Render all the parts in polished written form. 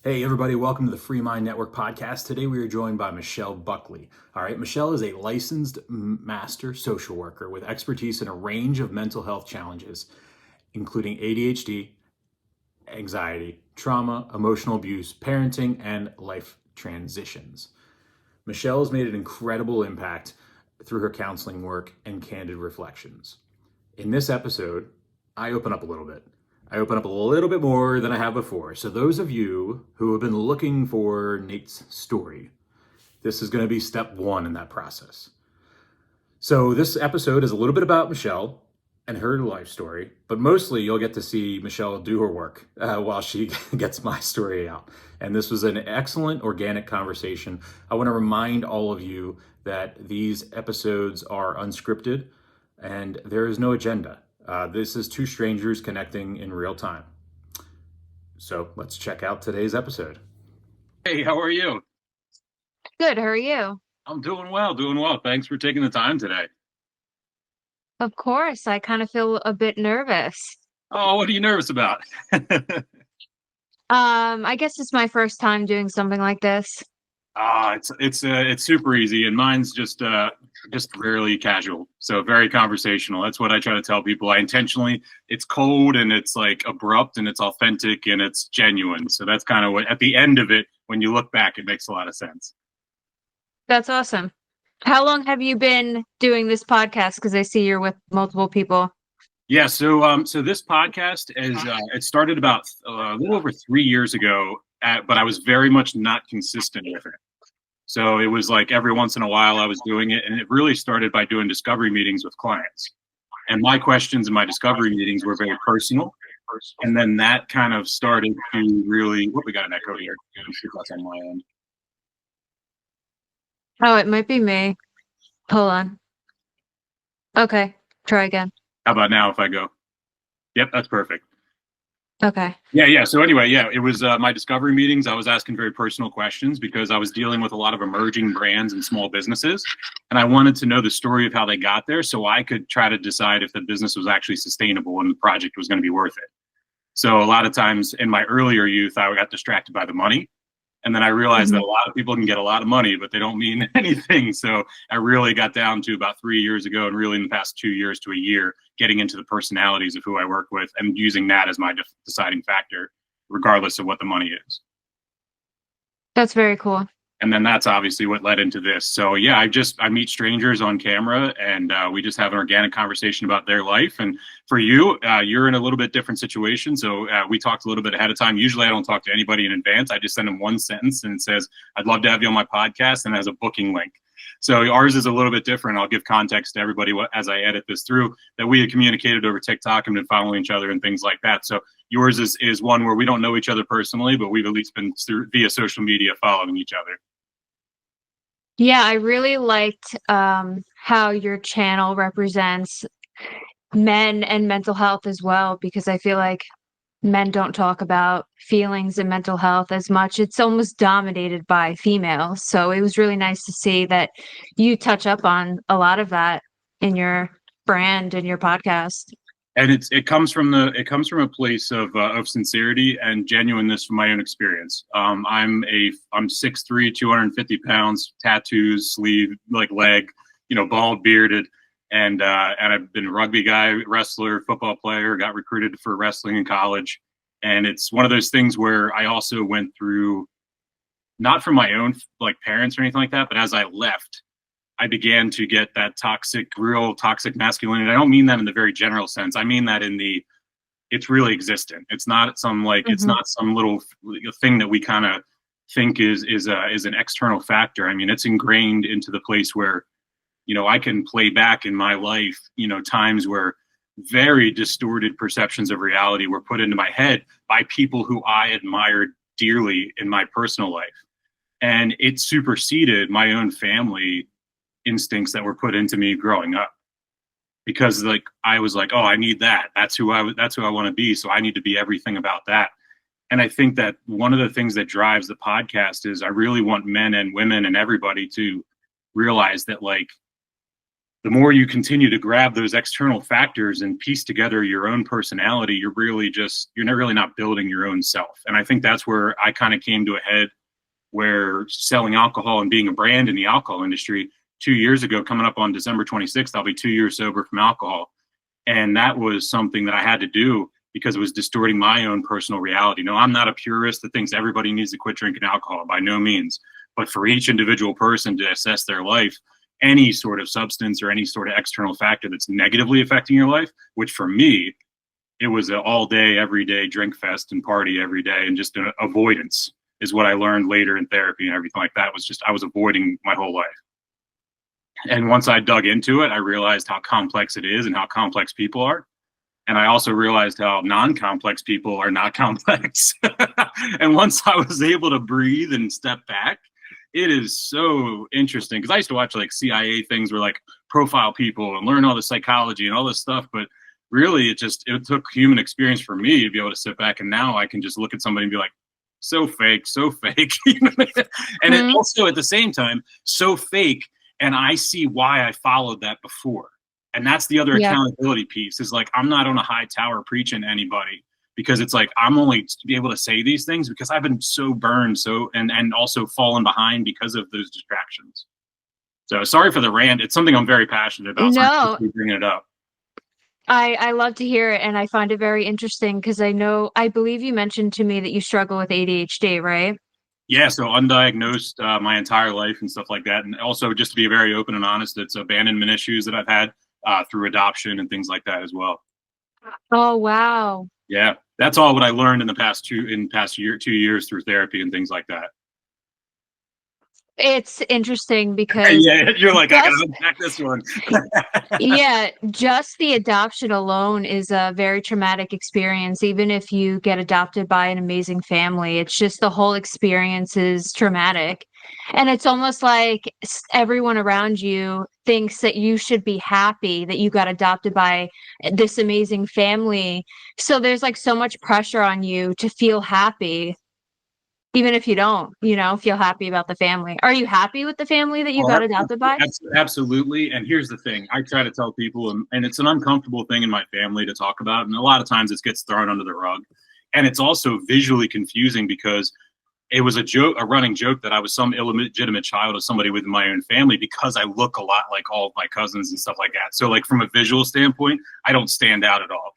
Hey, everybody, welcome to the FreeMind Network Podcast. Today we are joined by Michelle Buckley. All right, Michelle is a licensed master social worker with expertise in a range of mental health challenges, including ADHD, anxiety, trauma, emotional abuse, parenting, and life transitions. Michelle has made an incredible impact through her counseling work and candid reflections. In this episode, I open up a little bit. I open up a little bit more than I have before. So those of you who have been looking for Nate's story, this is going to be step one in that process. So this episode is a little bit about Michelle and her life story, but mostly you'll get to see Michelle do her work while she gets my story out. And this was an excellent organic conversation. I want to remind all of you that these episodes are unscripted and there is no agenda. This is two strangers connecting in real time. So let's check out today's episode. Hey, how are you? Good. How are you? I'm doing well, doing well. Thanks for taking the time today. Of course. I kind of feel a bit nervous. Oh, what are you nervous about? I guess it's my first time doing something like this. It's super easy, and mine's just rarely casual, so very conversational. That's what I try to tell people. It's cold and it's like abrupt and it's authentic and it's genuine. So that's kind of what, at the end of it, when you look back, it makes a lot of sense. That's awesome. How long have you been doing this podcast? Because I see you're with multiple people. Yeah, so this podcast it started about a little over 3 years ago, but I was very much not consistent with it. So it was like every once in a while I was doing it, and it really started by doing discovery meetings with clients. And my questions in my discovery meetings were very personal. And then that kind of started to really, we got an echo here. Let me see if that's on my end. Oh, it might be me. Hold on. Okay. Try again. How about now if I go? Yep, that's perfect. Okay. Yeah. So anyway, it was my discovery meetings. I was asking very personal questions because I was dealing with a lot of emerging brands and small businesses. And I wanted to know the story of how they got there so I could try to decide if the business was actually sustainable and the project was going to be worth it. So a lot of times in my earlier youth, I got distracted by the money. And then I realized that a lot of people can get a lot of money, but they don't mean anything. So I really got down to about 3 years ago, and really in the past 2 years to a year, getting into the personalities of who I work with and using that as my deciding factor, regardless of what the money is. That's very cool. And then that's obviously what led into this. So yeah, I meet strangers on camera, and we just have an organic conversation about their life. And for you, you're in a little bit different situation. So we talked a little bit ahead of time. Usually I don't talk to anybody in advance. I just send them one sentence and it says, I'd love to have you on my podcast, and has a booking link. So ours is a little bit different. I'll give context to everybody as I edit this through, that we had communicated over TikTok and been following each other and things like that. So yours is one where we don't know each other personally, but we've at least been via social media following each other. Yeah, I really liked how your channel represents men and mental health as well, because I feel like men don't talk about feelings and mental health as much. It's almost dominated by females. So it was really nice to see that you touch up on a lot of that in your brand and your podcast. And it comes from a place of sincerity and genuineness from my own experience. I'm 6'3", 250 pounds, tattoos, sleeve, like leg, bald, bearded, and I've been a rugby guy, wrestler, football player, got recruited for wrestling in college. And it's one of those things where I also went through, not from my own like parents or anything like that, but as I left, I began to get that real toxic masculinity. I don't mean that in the very general sense. I mean that it's really existent. It's not some it's not some little thing that we kind of think is an external factor. I mean, it's ingrained into the place where, I can play back in my life, times where very distorted perceptions of reality were put into my head by people who I admired dearly in my personal life. And it superseded my own family instincts that were put into me growing up, because I was like, oh, I need that. That's who I want to be. So I need to be everything about that. And I think that one of the things that drives the podcast is I really want men and women and everybody to realize that the more you continue to grab those external factors and piece together your own personality, you're really not building your own self. And I think that's where I kind of came to a head, where selling alcohol and being a brand in the alcohol industry 2 years ago, coming up on December 26th, I'll be 2 years sober from alcohol. And that was something that I had to do because it was distorting my own personal reality. No, I'm not a purist that thinks everybody needs to quit drinking alcohol, by no means. But for each individual person to assess their life, any sort of substance or any sort of external factor that's negatively affecting your life, which for me, it was an all day, every day drink fest and party every day, and just an avoidance is what I learned later in therapy and everything like that. I was avoiding my whole life. And once I dug into it, I realized how complex it is and how complex people are. And I also realized how non-complex people are not complex. And once I was able to breathe and step back, it is so interesting. Because I used to watch like CIA things where like profile people and learn all the psychology and all this stuff. But really, it took human experience for me to be able to sit back. And now I can just look at somebody and be like, so fake, so fake. And it also at the same time, so fake. And I see why I followed that before. And that's the other accountability piece, is like, I'm not on a high tower preaching to anybody, because it's like, I'm only to be able to say these things because I've been so burned, and also fallen behind because of those distractions. So sorry for the rant. It's something I'm very passionate about. No, So bringing it up. I love to hear it, and I find it very interesting because I believe you mentioned to me that you struggle with ADHD, right? Yeah, so undiagnosed my entire life and stuff like that. And also, just to be very open and honest, it's abandonment issues that I've had through adoption and things like that as well. Oh, wow. Yeah, that's all what I learned in the past 2 years through therapy and things like that. It's interesting because Yeah, you're like, I gotta unpack this one. yeah, just the adoption alone is a very traumatic experience. Even if you get adopted by an amazing family, it's just the whole experience is traumatic. And it's almost like everyone around you thinks that you should be happy that you got adopted by this amazing family. So there's like so much pressure on you to feel happy, even if you don't, feel happy about the family. Are you happy with the family that you got adopted by? Absolutely. And here's the thing. I try to tell people, and it's an uncomfortable thing in my family to talk about. And a lot of times it gets thrown under the rug. And it's also visually confusing because it was a running joke that I was some illegitimate child of somebody within my own family because I look a lot like all of my cousins and stuff like that. So like from a visual standpoint, I don't stand out at all.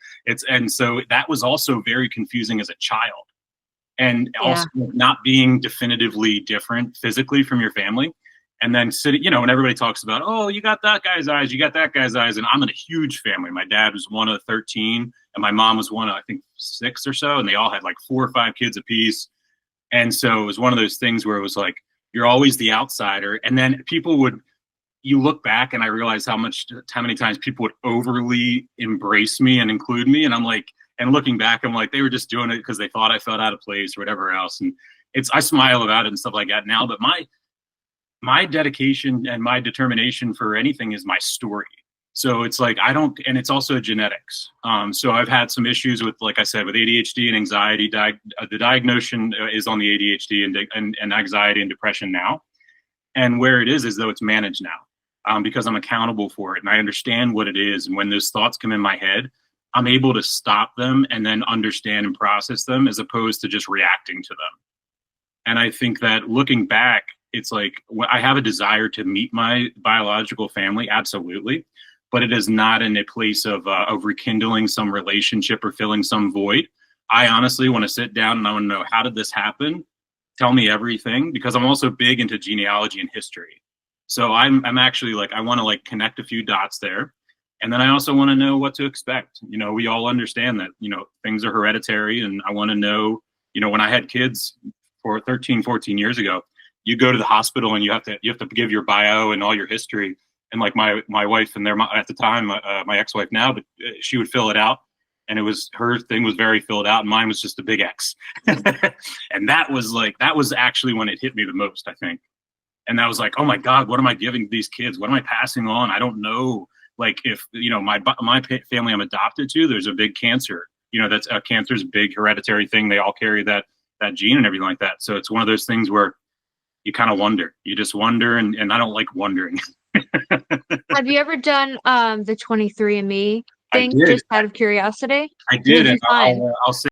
And so that was also very confusing as a child. And also not being definitively different physically from your family. And then sitting, when everybody talks about, oh, you got that guy's eyes, you got that guy's eyes. And I'm in a huge family. My dad was one of 13 and my mom was one of, I think, 6 or so. And they all had like 4 or 5 kids apiece. And so it was one of those things where it was like, you're always the outsider. And then you look back and I realize how many times people would overly embrace me and include me. And I'm like, and looking back, I'm like, they were just doing it because they thought I felt out of place or whatever else. And I smile about it and stuff like that now. But my dedication and my determination for anything is my story. So it's like, and it's also genetics. So I've had some issues with, like I said, with ADHD and anxiety. The diagnosis is on the ADHD and anxiety and depression now. And where it is though it's managed now because I'm accountable for it. And I understand what it is. And when those thoughts come in my head, I'm able to stop them and then understand and process them as opposed to just reacting to them. And I think that looking back, it's like I have a desire to meet my biological family, absolutely, but it is not in a place of rekindling some relationship or filling some void. I honestly want to sit down and I want to know, how did this happen? Tell me everything, because I'm also big into genealogy and history. So I'm actually like, I want to like connect a few dots there. And then I also want to know what to expect. We all understand that, things are hereditary. And I want to know, when I had kids for 13, 14 years ago, you go to the hospital and you have to give your bio and all your history. And like my wife and at the time, my ex-wife now, but she would fill it out. And her thing was very filled out and mine was just a big X. And that was actually when it hit me the most, I think. And that was like, oh my God, what am I giving these kids? What am I passing on? I don't know. Like if, my family I'm adopted to, there's a big cancer, that's cancer's a big hereditary thing. They all carry that gene and everything like that. So it's one of those things where you kind of wonder, you just wonder. And I don't like wondering. Have you ever done the 23andMe I thing, did. just out of curiosity? I What did, did you and find? I'll say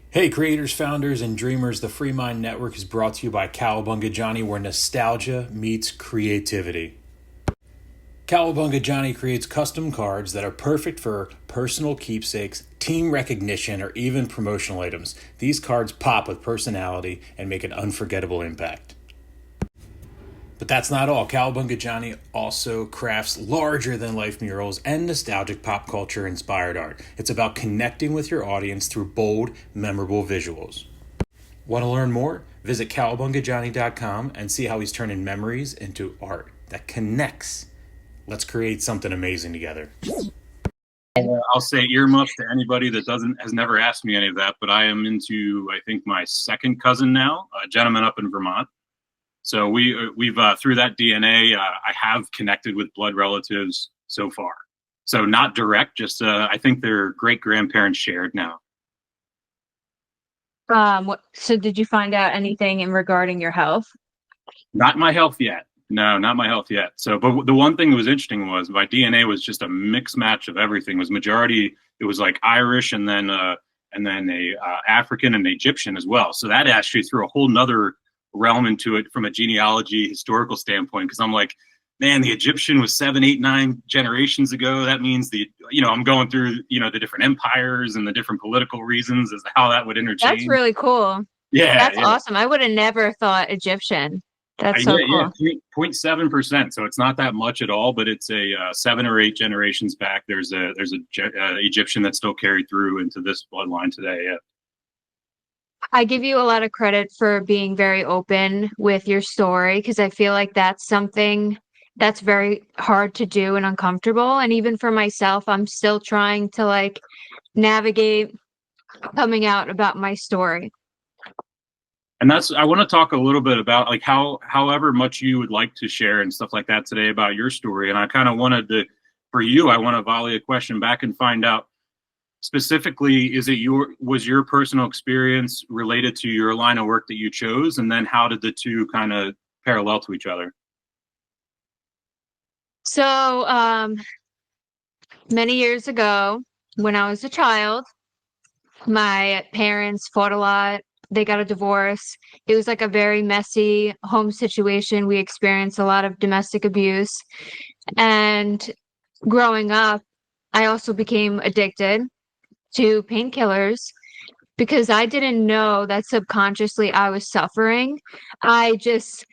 Hey, creators, founders, and dreamers, the FreeMind Network is brought to you by Cowabunga Johnny, where nostalgia meets creativity. Cowabunga Johnny creates custom cards that are perfect for personal keepsakes, team recognition, or even promotional items. These cards pop with personality and make an unforgettable impact. But that's not all. Cowabunga Johnny also crafts larger-than-life murals and nostalgic pop culture-inspired art. It's about connecting with your audience through bold, memorable visuals. Want to learn more? Visit cowabungajohnny.com and see how he's turning memories into art that connects. Let's create something amazing together. I'll say earmuffs to anybody that has never asked me any of that, but I am into, I think, my second cousin now, a gentleman up in Vermont. So we've through that DNA, I have connected with blood relatives so far. So not direct, just I think their great grandparents shared now. So did you find out anything in regarding your health? Not my health yet. No, not my health yet. So, but the one thing that was interesting was my DNA was just a mixed match of everything. It was majority. It was like Irish and then a African and Egyptian as well. So that actually threw a whole nother realm into it from a genealogy historical standpoint. Cause I'm like, man, the Egyptian was 7, 8, 9 generations ago. That means I'm going through, the different empires and the different political reasons as to how that would interchange. That's really cool. Yeah. That's awesome. I would have never thought Egyptian. That's so cool. 0.7%. So it's not that much at all, but it's a 7 or 8 generations back. There's a Egyptian that's still carried through into this bloodline today. Yeah. I give you a lot of credit for being very open with your story, because I feel like that's something that's very hard to do and uncomfortable. And even for myself, I'm still trying to navigate coming out about my story. And I want to talk a little bit about however much you would like to share and stuff like that today about your story. And I kind of wanted to, for you, I want to volley a question back and find out specifically, was your personal experience related to your line of work that you chose? And then how did the two kind of parallel to each other? So, many years ago, when I was a child, my parents fought a lot. They got a divorce. It was like a very messy home situation. We experienced a lot of domestic abuse. And growing up, I also became addicted to painkillers because I didn't know that subconsciously I was suffering. I just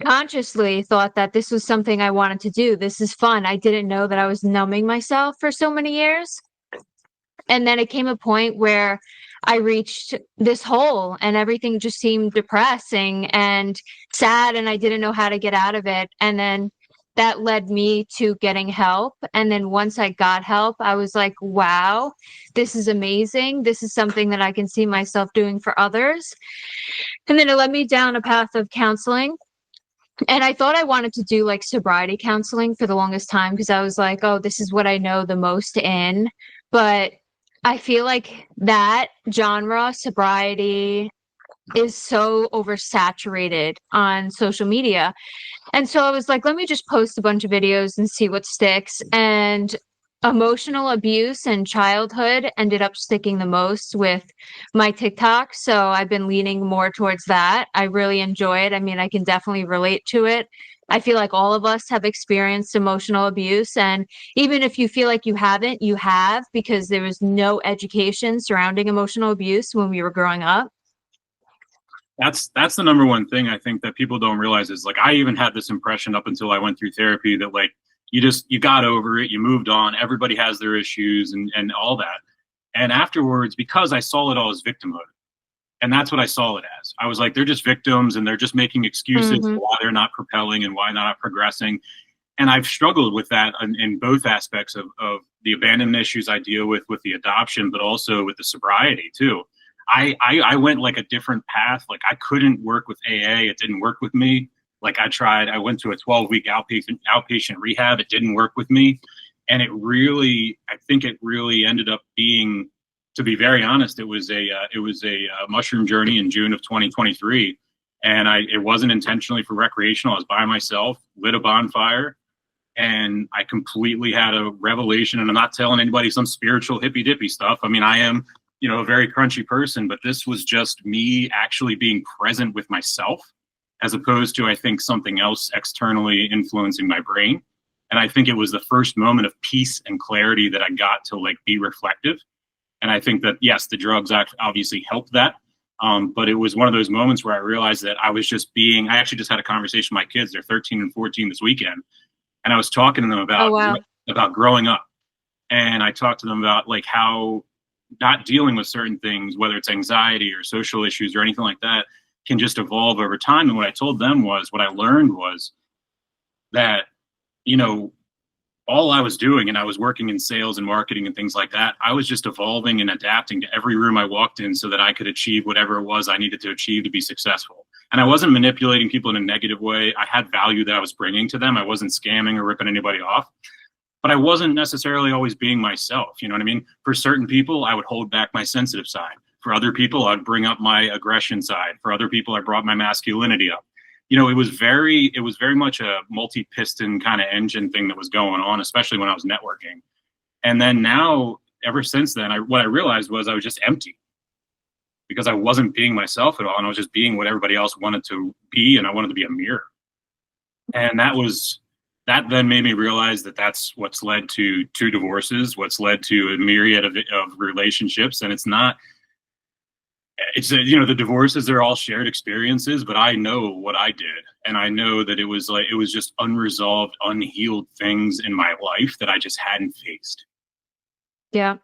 consciously thought that this was something I wanted to do. This is fun. I didn't know that I was numbing myself for so many years. And then it came a point where I reached this hole and everything just seemed depressing and sad, and I didn't know how to get out of it. And then that led me to getting help. And then once I got help, I was like, wow, this is amazing. This is something that I can see myself doing for others. And then it led me down a path of counseling. And I thought I wanted to do sobriety counseling for the longest time, because I was like, oh, this is what I know the most in. But I feel like that genre, sobriety, is so oversaturated on social media. And so I was like, let me just post a bunch of videos and see what sticks. And emotional abuse and childhood ended up sticking the most with my TikTok. So I've been leaning more towards that. I really enjoy it. I mean, I can definitely relate to it. I feel like all of us have experienced emotional abuse. And even if you feel like you haven't, you have, because there was no education surrounding emotional abuse when we were growing up. That's the number one thing I think that people don't realize is I even had this impression up until I went through therapy that you got over it, you moved on, everybody has their issues and all that. And afterwards, because I saw it all as victimhood, and that's what I saw it as. I was like, they're just victims and they're just making excuses for why they're not propelling and why not progressing. And I've struggled with that in both aspects of the abandonment issues I deal with the adoption, but also with the sobriety too. I went a different path. I couldn't work with AA. It didn't work with me. I went to a 12-week outpatient rehab. It didn't work with me. And I think it really ended up being, to be very honest, it was a mushroom journey in June of 2023. And it wasn't intentionally for recreational. I was by myself, lit a bonfire, and I completely had a revelation. And I'm not telling anybody some spiritual hippy dippy stuff. I mean, I am, a very crunchy person, but this was just me actually being present with myself, as opposed to, I think, something else externally influencing my brain. And I think it was the first moment of peace and clarity that I got to be reflective. And I think that, yes, the drugs obviously helped that. But it was one of those moments where I realized that I actually just had a conversation with my kids. They're 13 and 14 this weekend. And I was talking to them about growing up. And I talked to them about how not dealing with certain things, whether it's anxiety or social issues or anything like that, can just evolve over time. And what I learned was that, all I was doing, and I was working in sales and marketing and things like that, I was just evolving and adapting to every room I walked in so that I could achieve whatever it was I needed to achieve to be successful. And I wasn't manipulating people in a negative way. I had value that I was bringing to them. I wasn't scamming or ripping anybody off, but I wasn't necessarily always being myself. You know what I mean? For certain people, I would hold back my sensitive side. For other people, I'd bring up my aggression side. For other people, I brought my masculinity up. It was very much a multi-piston kind of engine thing that was going on, especially when I was networking. And then now, ever since then, what I realized was I was just empty because I wasn't being myself at all. And I was just being what everybody else wanted to be. And I wanted to be a mirror. And that then made me realize that that's what's led to 2 divorces, what's led to a myriad of relationships. And the divorces, they're all shared experiences, but I know what I did. And I know that it was just unresolved, unhealed things in my life that I just hadn't faced. Yeah.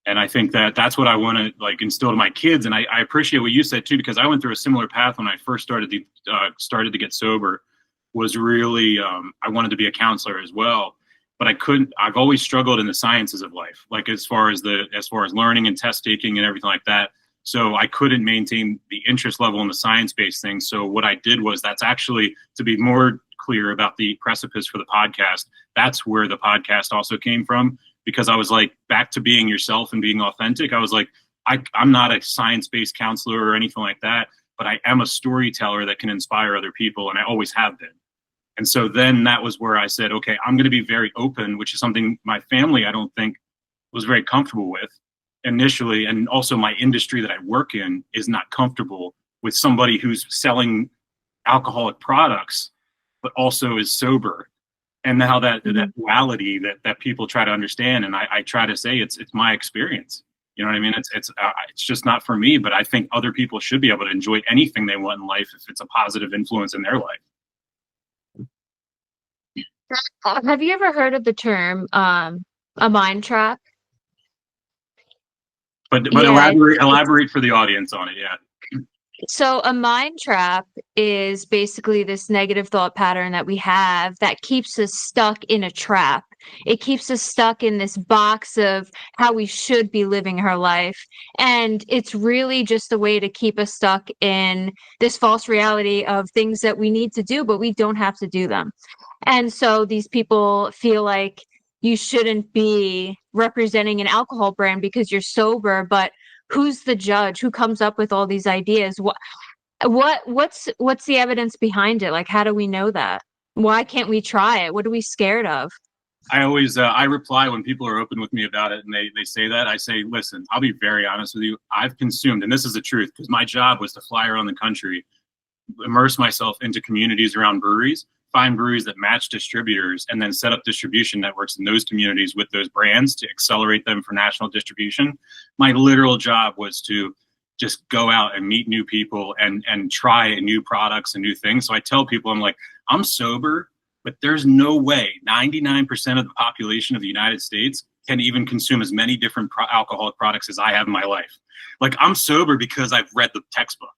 And I think that that's what I want to instill to my kids. And I appreciate what you said too, because I went through a similar path when I first started to get sober. Was really, I wanted to be a counselor as well. But I've always struggled in the sciences of life, as far as learning and test taking and everything like that. So I couldn't maintain the interest level in the science-based things. So what I did was, that's actually, to be more clear about the precipice for the podcast, that's where the podcast also came from, because I was back to being yourself and being authentic. I was I'm not a science-based counselor or anything like that, but I am a storyteller that can inspire other people. And I always have been. And so then that was where I said, okay, I'm going to be very open, which is something my family, I don't think, was very comfortable with initially. And also my industry that I work in is not comfortable with somebody who's selling alcoholic products, but also is sober. And now that duality that people try to understand. And I try to say it's my experience. You know what I mean? It's just not for me, but I think other people should be able to enjoy anything they want in life if it's a positive influence in their life. Have you ever heard of the term a mind trap? But elaborate for the audience on it, yeah. So a mind trap is basically this negative thought pattern that we have that keeps us stuck in a trap. It keeps us stuck in this box of how we should be living our life. And it's really just a way to keep us stuck in this false reality of things that we need to do, but we don't have to do them. And so these people feel like you shouldn't be representing an alcohol brand because you're sober, but who's the judge? Who comes up with all these ideas? What's the evidence behind it? How do we know that? Why can't we try it? What are we scared of? I always I reply when people are open with me about it and they say that. I say, listen, I'll be very honest with you. I've consumed, and this is the truth, because my job was to fly around the country, immerse myself into communities around breweries, find breweries that match distributors, and then set up distribution networks in those communities with those brands to accelerate them for national distribution. My literal job was to just go out and meet new people and try new products and new things. So I tell people, I'm sober, but there's no way 99% of the population of the United States can even consume as many different alcoholic products as I have in my life. I'm sober because I've read the textbook.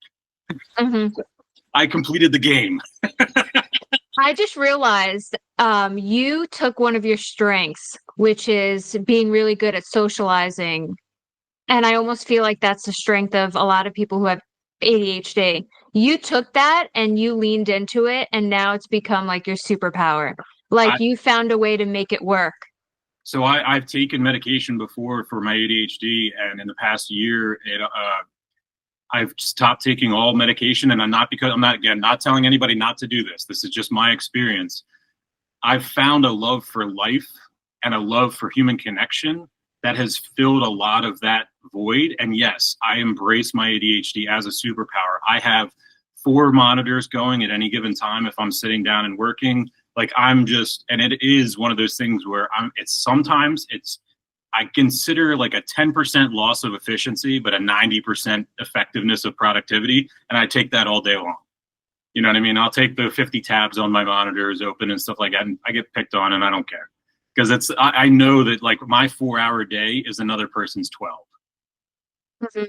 Mm-hmm. I completed the game. I just realized you took one of your strengths, which is being really good at socializing. And I almost feel like that's the strength of a lot of people who have ADHD. You took that and you leaned into it, and now it's become your superpower. You found a way to make it work. So I've taken medication before for my ADHD, and in the past year, I've stopped taking all medication, and I'm not telling anybody not to do this. This is just my experience. I've found a love for life and a love for human connection that has filled a lot of that void. And yes, I embrace my ADHD as a superpower. I have 4 monitors going at any given time if I'm sitting down and working. Like and it is one of those things where I consider like a 10% loss of efficiency, but a 90% effectiveness of productivity. And I take that all day long. You know what I mean? I'll take the 50 tabs on my monitors open and stuff like that. And I get picked on and I don't care. Because I know that like my 4-hour day is another person's 12. Mm-hmm.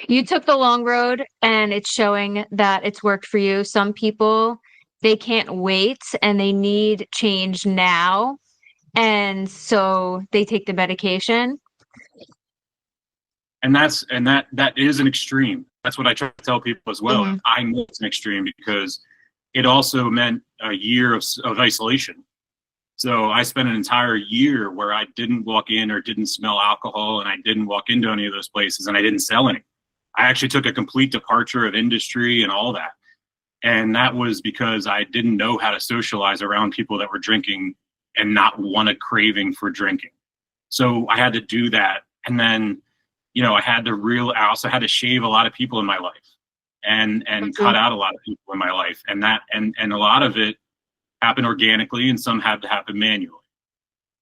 You took the long road and it's showing that it's worked for you. Some people, they can't wait and they need change now. And so they take the medication. And that is an extreme. That's what I try to tell people as well. Mm-hmm. I know it's an extreme because it also meant a year of isolation. So I spent an entire year where I didn't walk in or didn't smell alcohol, and I didn't walk into any of those places, and I didn't sell any. I actually took a complete departure of industry and all that. And that was because I didn't know how to socialize around people that were drinking and not want a craving for drinking. So I had to do that. And then, I also had to shave a lot of people in my life and cut out a lot of people in my life. And a lot of it happened organically and some had to happen manually.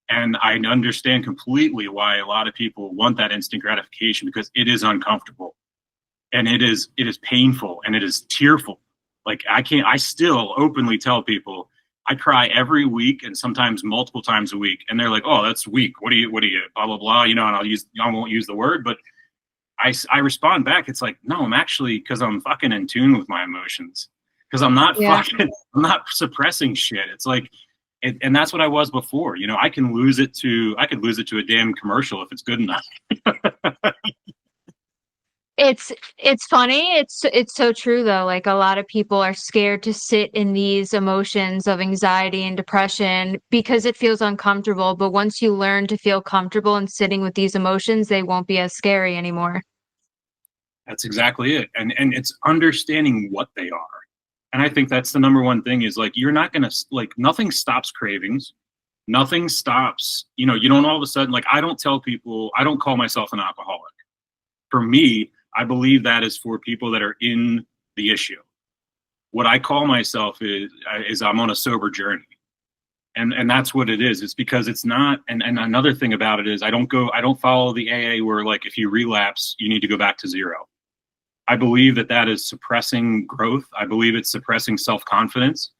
And I understand completely why a lot of people want that instant gratification, because it is uncomfortable and it is painful and it is tearful. Like I still openly tell people I cry every week and sometimes multiple times a week. And they're like, "Oh, that's weak. What do you, blah, blah, blah." And I won't use the word, but I respond back. It's like, no, I'm actually, cause I'm fucking in tune with my emotions. Cause I'm not I'm not suppressing shit. It's like, and that's what I was before. I could lose it to a damn commercial if it's good enough. It's funny. It's so true though. Like a lot of people are scared to sit in these emotions of anxiety and depression because it feels uncomfortable. But once you learn to feel comfortable in sitting with these emotions, they won't be as scary anymore. That's exactly it. And it's understanding what they are. And I think that's the number one thing is like, you're not going to nothing stops cravings. Nothing stops, you don't all of a sudden, like I don't tell people, I don't call myself an alcoholic. For me, I believe that is for people that are in the issue. What I call myself is I'm on a sober journey. And that's what it is. It's because it's not, and another thing about it is I don't follow the AA where like, if you relapse, you need to go back to zero. I believe that is suppressing growth. I believe it's suppressing self-confidence.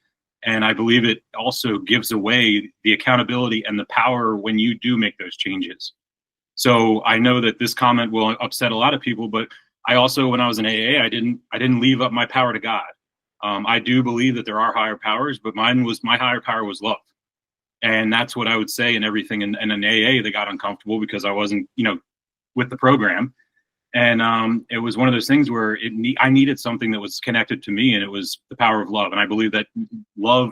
And I believe it also gives away the accountability and the power when you do make those changes. So I know that this comment will upset a lot of people, but I also, when I was in AA, I didn't leave up my power to God. I do believe that there are higher powers, but my higher power was love. And that's what I would say in everything. And in AA, they got uncomfortable because I wasn't, with the program. And it was one of those things where I needed something that was connected to me, and it was the power of love. And I believe that love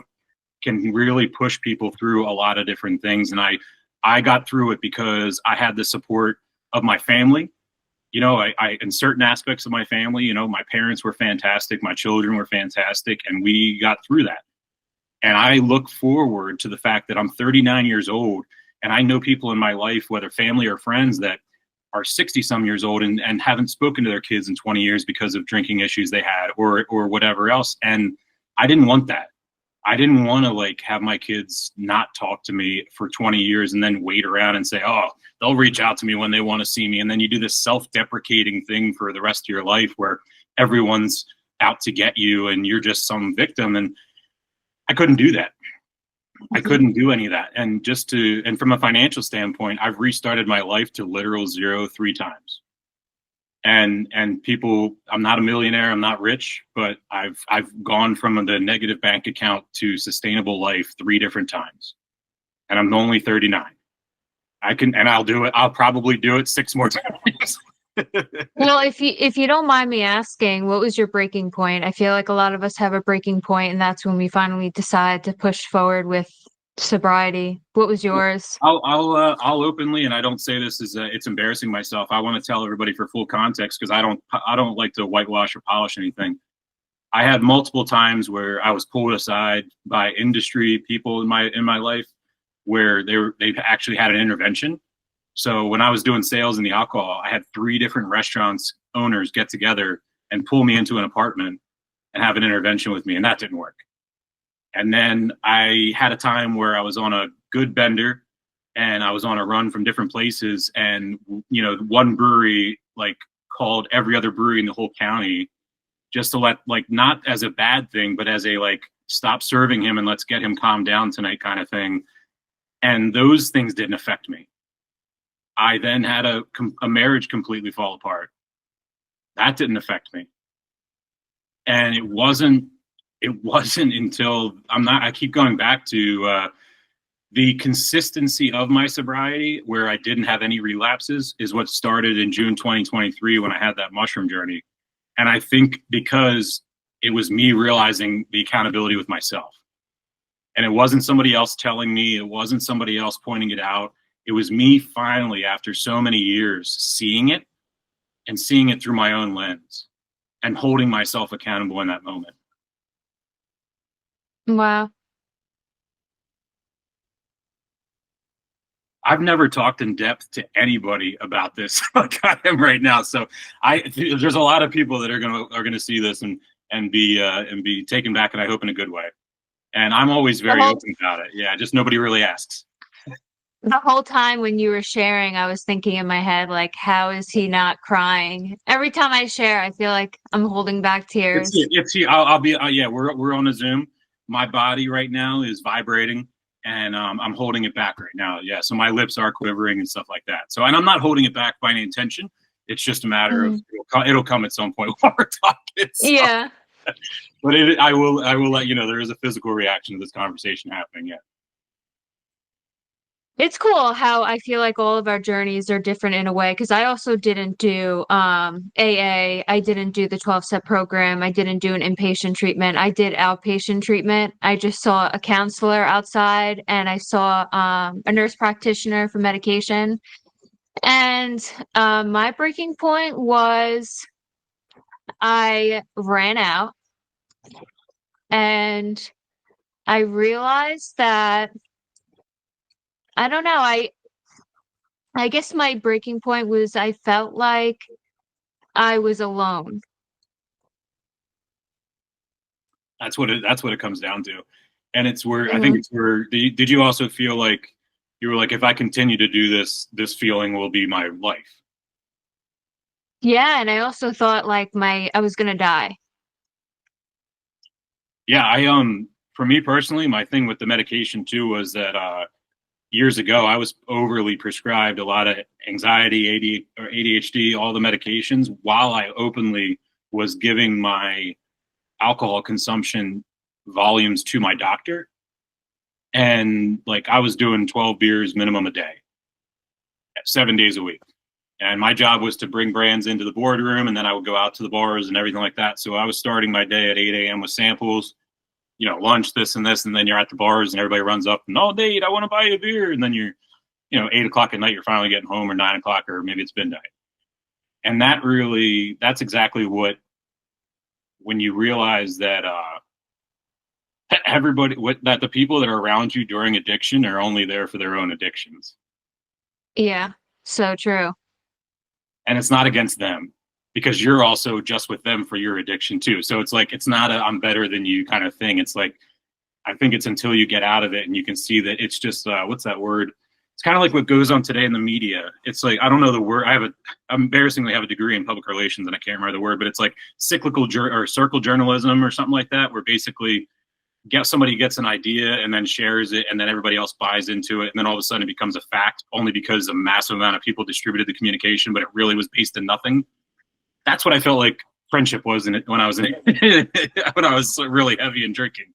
can really push people through a lot of different things. And I got through it because I had the support of my family. I in certain aspects of my family, my parents were fantastic. My children were fantastic. And we got through that. And I look forward to the fact that I'm 39 years old and I know people in my life, whether family or friends, that are 60 some years old and haven't spoken to their kids in 20 years because of drinking issues they had or whatever else. And I didn't want that. I didn't want to have my kids not talk to me for 20 years and then wait around and say, "Oh, they'll reach out to me when they want to see me." And then you do this self-deprecating thing for the rest of your life where everyone's out to get you and you're just some victim. And I couldn't do that. I couldn't do any of that. And from a financial standpoint, I've restarted my life to literal zero 3 times. And people, I'm not a millionaire, I'm not rich, but I've gone from the negative bank account to sustainable life 3 different times. And I'm only 39. I'll do it. I'll probably do it 6 more times. Well, if you don't mind me asking, what was your breaking point? I feel like a lot of us have a breaking point, and that's when we finally decide to push forward with sobriety? What was yours? I'll openly, and I don't say this as it's embarrassing myself. I want to tell everybody for full context because I don't like to whitewash or polish anything. I had multiple times where I was pulled aside by industry people in my life where they've actually had an intervention. So when I was doing sales in the alcohol, I had 3 different restaurants owners get together and pull me into an apartment and have an intervention with me, and that didn't work. And then I had a time where I was on a good bender and I was on a run from different places, and one brewery like called every other brewery in the whole county just to let, like, not as a bad thing, but as a like, stop serving him and let's get him calmed down tonight kind of thing. And those things didn't affect me. I then had a marriage completely fall apart. That didn't affect me. And it wasn't until I keep going back to the consistency of my sobriety where I didn't have any relapses is what started in June 2023 when I had that mushroom journey. And I think because it was me realizing the accountability with myself. And it wasn't somebody else telling me, it wasn't somebody else pointing it out. It was me finally, after so many years, seeing it and seeing it through my own lens and holding myself accountable in that moment. Wow. I've never talked in depth to anybody about this like I am right now. So there's a lot of people that are gonna see this and be taken back, and I hope in a good way. And I'm always very open about it. Yeah, just nobody really asks. The whole time when you were sharing, I was thinking in my head, like, how is he not crying? Every time I share, I feel like I'm holding back tears. I'll be we're on a Zoom. My body right now is vibrating. And I'm holding it back right now. Yeah, so my lips are quivering and stuff like that. So, and I'm not holding it back by any intention. It's just a matter of it'll come at some point while we're talking. So. Yeah. But I will let you know there is a physical reaction to this conversation happening. Yeah. It's cool how I feel like all of our journeys are different in a way, because I also didn't do AA. I didn't do the 12-step program. I didn't do an inpatient treatment. I did outpatient treatment. I just saw a counselor outside, and I saw a nurse practitioner for medication. And my breaking point was I ran out, and I realized that I don't know. I guess my breaking point was I felt like I was alone. That's what it comes down to. And it's where I think it's where did you also feel like you were like, if I continue to do this feeling will be my life? Yeah, and I also thought like I was gonna die. Yeah, for me personally, my thing with the medication too was that years ago, I was overly prescribed a lot of anxiety, ADHD, all the medications, while I openly was giving my alcohol consumption volumes to my doctor. And like I was doing 12 beers minimum a day, 7 days a week. And my job was to bring brands into the boardroom, and then I would go out to the bars and everything like that. So I was starting my day at 8 a.m. with samples, lunch, this and this, and then you're at the bars and everybody runs up and, oh, Nate, I want to buy you a beer. And then you're, 8 o'clock at night, you're finally getting home, or 9 o'clock, or maybe it's midnight. And that's exactly when you realize that that the people that are around you during addiction are only there for their own addictions. Yeah, so true. And it's not against them, because you're also just with them for your addiction too. So it's like, it's not I'm better than you kind of thing. It's like, I think it's until you get out of it and you can see that it's just, what's that word? It's kind of like what goes on today in the media. It's like, I don't know the word. I embarrassingly have a degree in public relations and I can't remember the word, but it's like cyclical or circle journalism or something like that, where basically somebody gets an idea and then shares it, and then everybody else buys into it, and then all of a sudden it becomes a fact only because a massive amount of people distributed the communication, but it really was based in nothing. That's what I felt like friendship was in it when I was when I was really heavy and drinking.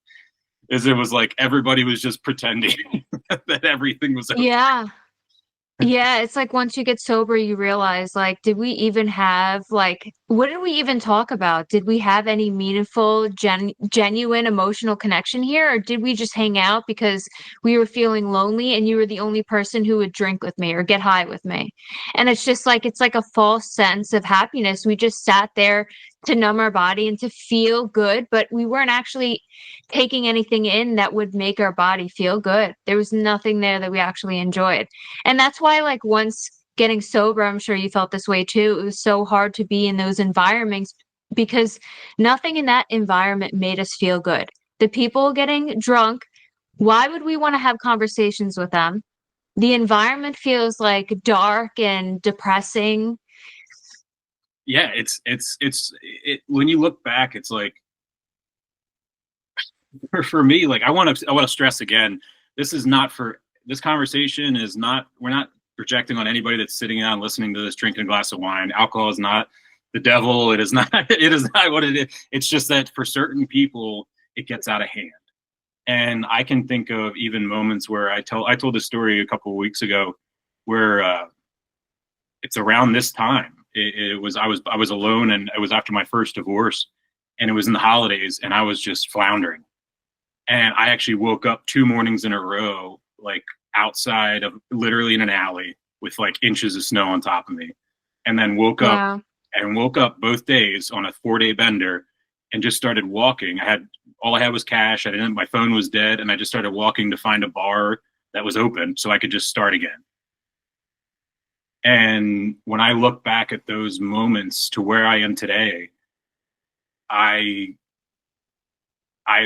It was like everybody was just pretending that everything was okay. Yeah. Yeah, it's like once you get sober, you realize, like, did we even have, like, what did we even talk about? Did we have any meaningful, genuine emotional connection here? Or did we just hang out because we were feeling lonely and you were the only person who would drink with me or get high with me? And it's like a false sense of happiness. We just sat there to numb our body and to feel good, but we weren't actually taking anything in that would make our body feel good. There was nothing there that we actually enjoyed. And that's why, like, once getting sober, I'm sure you felt this way too. It was so hard to be in those environments because nothing in that environment made us feel good. The people getting drunk, why would we want to have conversations with them? The environment feels like dark and depressing. Yeah, when you look back, it's like, for me, like, I want to stress again, this conversation is not, we're not projecting on anybody that's sitting down listening to this, drinking a glass of wine. Alcohol is not the devil. It is not what it is. It's just that for certain people, it gets out of hand. And I can think of even moments where I told this story a couple of weeks ago where it's around this time. I was alone, and it was after my first divorce, and it was in the holidays, and I was just floundering. And I actually woke up 2 mornings in a row, like outside of, literally in an alley with like inches of snow on top of me. And then woke up both days on a 4-day bender and just started walking. All I had was cash. My phone was dead. And I just started walking to find a bar that was open so I could just start again. And when I look back at those moments to where I am today, I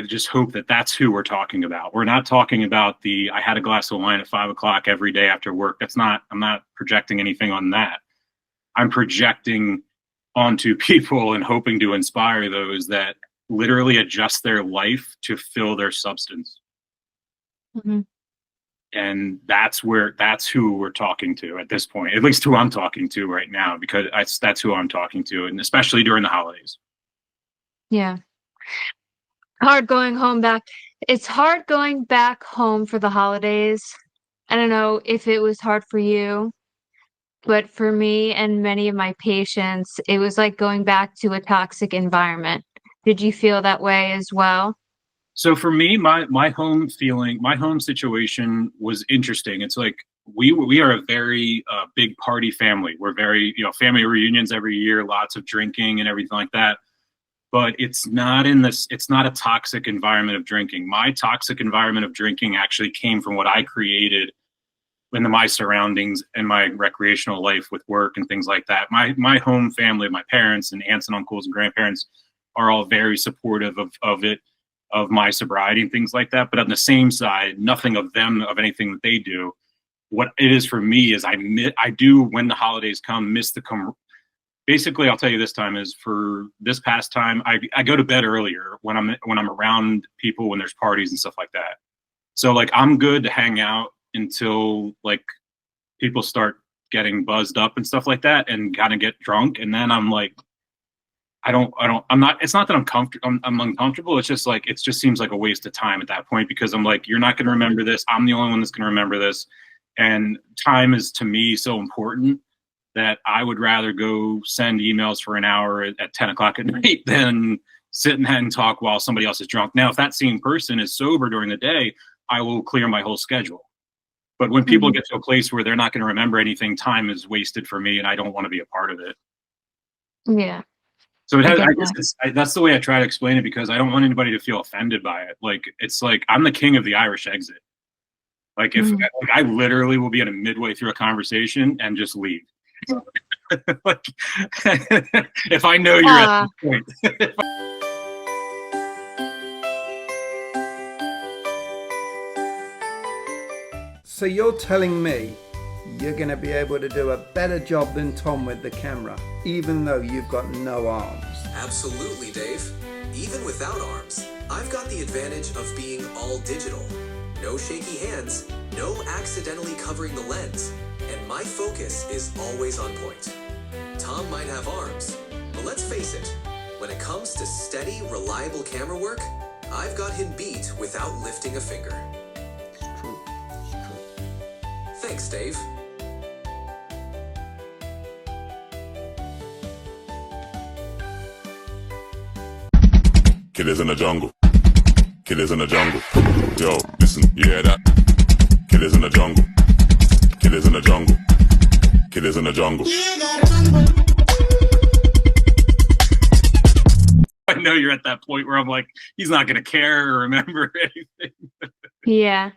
just hope that that's who we're talking about. We're not talking about I had a glass of wine at 5 o'clock every day after work. I'm not projecting anything on that. I'm projecting onto people and hoping to inspire those that literally adjust their life to fill their substance. Mm-hmm. And that's who we're talking to at this point, at least who I'm talking to right now, because that's who I'm talking to. And especially during the holidays. Yeah. It's hard going back home for the holidays. I don't know if it was hard for you, but for me and many of my patients, it was like going back to a toxic environment. Did you feel that way as well? So for me, my home situation was interesting. It's like we are a very big party family. We're very, family reunions every year, lots of drinking and everything like that. But it's not a toxic environment of drinking. My toxic environment of drinking actually came from what I created in my surroundings and my recreational life with work and things like that. My home family, my parents and aunts and uncles and grandparents are all very supportive of my sobriety and things like that. But on the same side, nothing of anything that they do. What it is for me is I do, when the holidays come, miss basically, I'll tell you this time is, for this past time, I go to bed earlier when I'm around people, when there's parties and stuff like that. So like, I'm good to hang out until like people start getting buzzed up and stuff like that and kind of get drunk. And then I'm like, it's not that I'm comfortable. I'm uncomfortable. It's just like, it just seems like a waste of time at that point, because I'm like, you're not going to remember this. I'm the only one that's going to remember this. And time is, to me, so important that I would rather go send emails for an hour at 10 o'clock at night than sit and talk while somebody else is drunk. Now, if that same person is sober during the day, I will clear my whole schedule. But when people get to a place where they're not going to remember anything, time is wasted for me, and I don't want to be a part of it. Yeah. So that's the way I try to explain it, because I don't want anybody to feel offended by it. Like, it's like, I'm the king of the Irish exit. Like, if I literally will be at a midway through a conversation and just leave. Like, if I know you're at this point. So you're telling me you're going to be able to do a better job than Tom with the camera, even though you've got no arms? Absolutely, Dave. Even without arms, I've got the advantage of being all digital. No shaky hands, no accidentally covering the lens, and my focus is always on point. Tom might have arms, but let's face it, when it comes to steady, reliable camera work, I've got him beat without lifting a finger. Thanks, Dave. Killers in the jungle. Killers in the jungle. Yo, listen, you hear that? Killers in the jungle. Killers in the jungle. Killers in the jungle. I know you're at that point where I'm like, he's not going to care or remember anything. Yeah.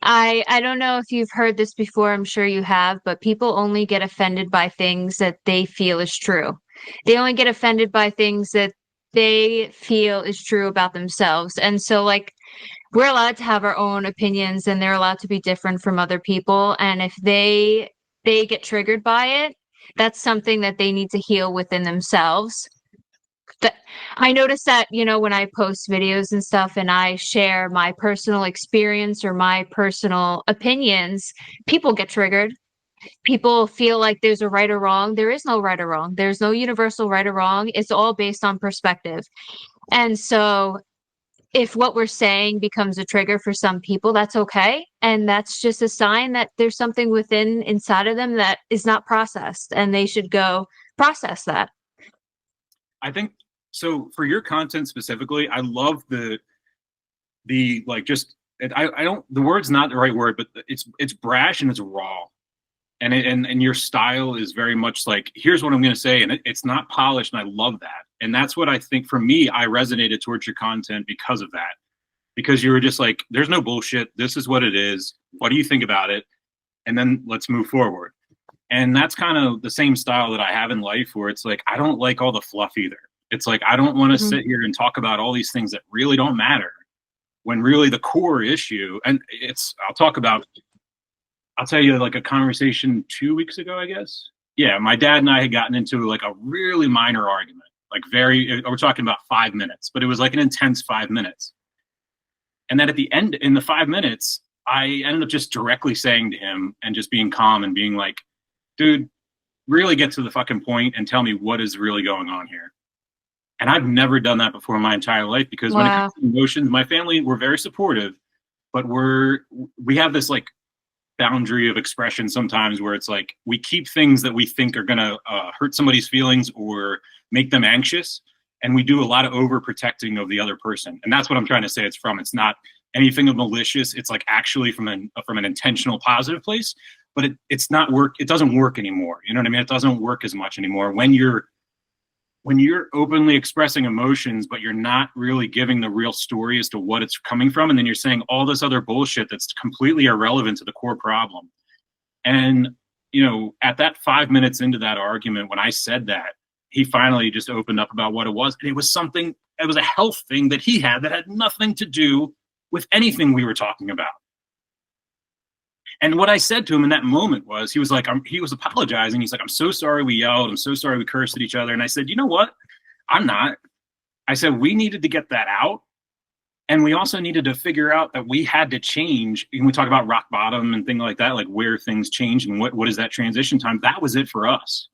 I don't know if you've heard this before, I'm sure you have, but people only get offended by things that they feel is true. They only get offended by things that they feel is true about themselves. And so like we're allowed to have our own opinions and they're allowed to be different from other people. And if they get triggered by it, that's something that they need to heal within themselves. I notice that, you know, when I post videos and stuff and I share my personal experience or my personal opinions, people get triggered. People feel like there's a right or wrong. There is no right or wrong. There's no universal right or wrong. It's all based on perspective. And so if what we're saying becomes a trigger for some people, that's okay. And that's just a sign that there's something inside of them that is not processed and they should go process that. I think so. For your content specifically, I love the like just I don't, the word's not the right word, but it's brash and it's raw, and your style is very much like, here's what I'm going to say, and it's not polished, and I love that. And that's what I think for me, I resonated towards your content because of that, because you were just like, there's no bullshit. This is what it is. What do you think about it? And then let's move forward. And that's kind of the same style that I have in life, where it's like, I don't like all the fluff either. It's like, I don't want to sit here and talk about all these things that really don't matter, when really the core issue, and I'll tell you like a conversation 2 weeks ago, I guess. Yeah, my dad and I had gotten into like a really minor argument, like we're talking about 5 minutes, but it was like an intense 5 minutes. And then at the end, in the 5 minutes, I ended up just directly saying to him and just being calm and being like, dude, really get to the fucking point and tell me what is really going on here. And I've never done that before in my entire life, because when it comes to emotions, my family, we're very supportive, but we have this like boundary of expression sometimes where it's like, we keep things that we think are going to hurt somebody's feelings or make them anxious. And we do a lot of overprotecting of the other person. And that's what I'm trying to say it's from. It's not anything malicious. It's like actually from an intentional positive place, but it's not work. It doesn't work anymore. You know what I mean? It doesn't work as much anymore when you're openly expressing emotions, but you're not really giving the real story as to what it's coming from. And then you're saying all this other bullshit that's completely irrelevant to the core problem. And, you know, at that 5 minutes into that argument, when I said that, he finally just opened up about what it was. And it was a health thing that he had that had nothing to do with anything we were talking about. And what I said to him in that moment was, he was like, he was apologizing. He's like, I'm so sorry we yelled. I'm so sorry we cursed at each other. And I said, you know what? I'm not. I said, we needed to get that out. And we also needed to figure out that we had to change. And we talk about rock bottom and things like that, like where things change and what is that transition time. That was it for us,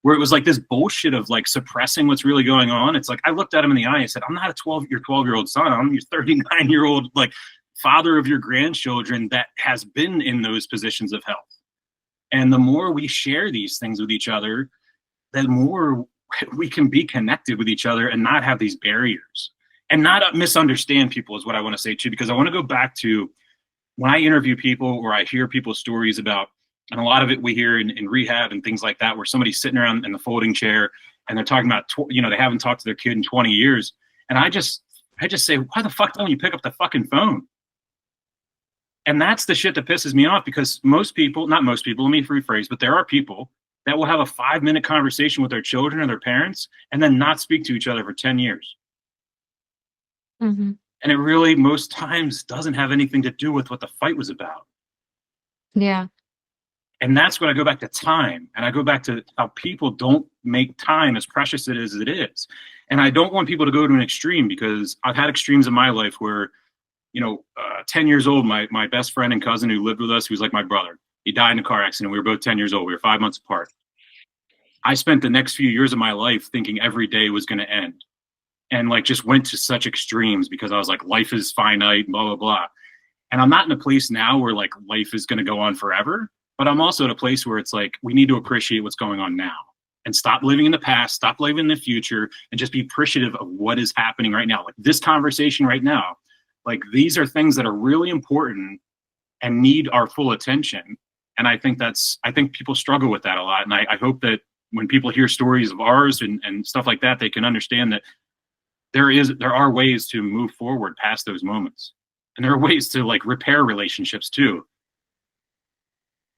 where it was like this bullshit of like suppressing what's really going on. It's like, I looked at him in the eye. I said, I'm not your 12-year-old son. I'm your 39-year-old, like, father of your grandchildren that has been in those positions of health. And the more we share these things with each other, the more we can be connected with each other and not have these barriers and not misunderstand people, is what I want to say too, because I want to go back to when I interview people or I hear people's stories about, and a lot of it we hear in rehab and things like that, where somebody's sitting around in the folding chair and they're talking about, they haven't talked to their kid in 20 years. And I just say, why the fuck don't you pick up the fucking phone? And that's the shit that pisses me off, because not most people, let me rephrase, but there are people that will have a 5-minute conversation with their children or their parents and then not speak to each other for 10 years. Mm-hmm. And it really, most times, doesn't have anything to do with what the fight was about. Yeah. And that's when I go back to time, and I go back to how people don't make time as precious as it is. And I don't want people to go to an extreme, because I've had extremes in my life where, 10 years old, my best friend and cousin who lived with us, who was like my brother, he died in a car accident. We were both 10 years old. We were 5 months apart. I spent the next few years of my life thinking every day was going to end, and like just went to such extremes because I was like, life is finite, blah, blah, blah. And I'm not in a place now where like life is going to go on forever, but I'm also at a place where it's like, we need to appreciate what's going on now. and stop living in the past, stop living in the future, and just be appreciative of what is happening right now. Like this conversation right now, like these are things that are really important and need our full attention. And I think people struggle with that a lot. And I hope that when people hear stories of ours and stuff like that, they can understand that there are ways to move forward past those moments. And there are ways to like repair relationships too.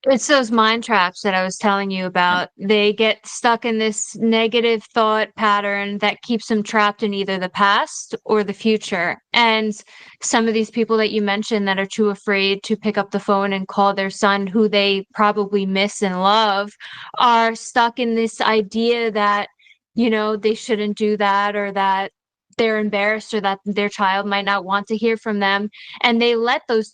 It's those mind traps that I was telling you about. They get stuck in this negative thought pattern that keeps them trapped in either the past or the future. And some of these people that you mentioned that are too afraid to pick up the phone and call their son, who they probably miss and love, are stuck in this idea that, they shouldn't do that, or that they're embarrassed, or that their child might not want to hear from them. And they let those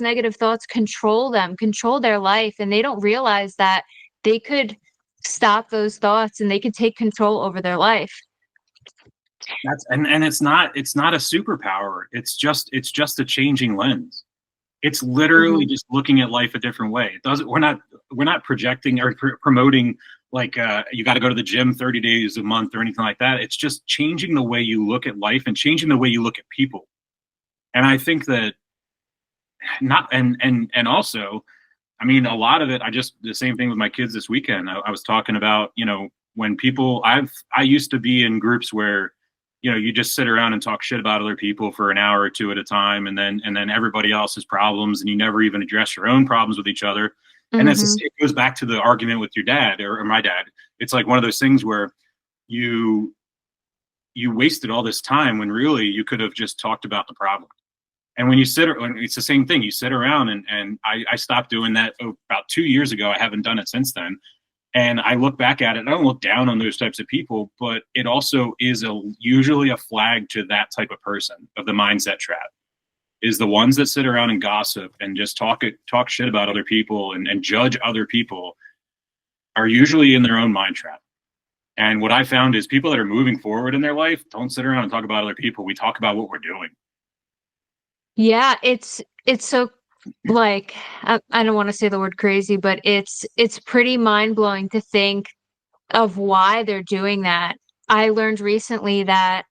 negative thoughts control them, control their life. And they don't realize that they could stop those thoughts and they could take control over their life. And it's not a superpower. It's just a changing lens. It's literally just looking at life a different way. We're not projecting or promoting like you got to go to the gym 30 days a month or anything like that. It's just changing the way you look at life and changing the way you look at people. And I think that and also, I mean, a lot of it, the same thing with my kids this weekend. I was talking about, when people, I used to be in groups where, you just sit around and talk shit about other people for an hour or two at a time, and then everybody else's problems, and you never even address your own problems with each other. And it goes back to the argument with your dad or my dad. It's like one of those things where you wasted all this time when really you could have just talked about the problem. And when it's the same thing, you sit around and I stopped doing that about 2 years ago. I haven't done it since then. And I look back at it, and I don't look down on those types of people, but it also is usually a flag to that type of person, of the mindset trap, is the ones that sit around and gossip and just talk shit about other people and judge other people are usually in their own mind trap. And what I found is people that are moving forward in their life don't sit around and talk about other people. We talk about what we're doing. Yeah, it's so, like, I don't want to say the word crazy, but it's pretty mind-blowing to think of why they're doing that. I learned recently that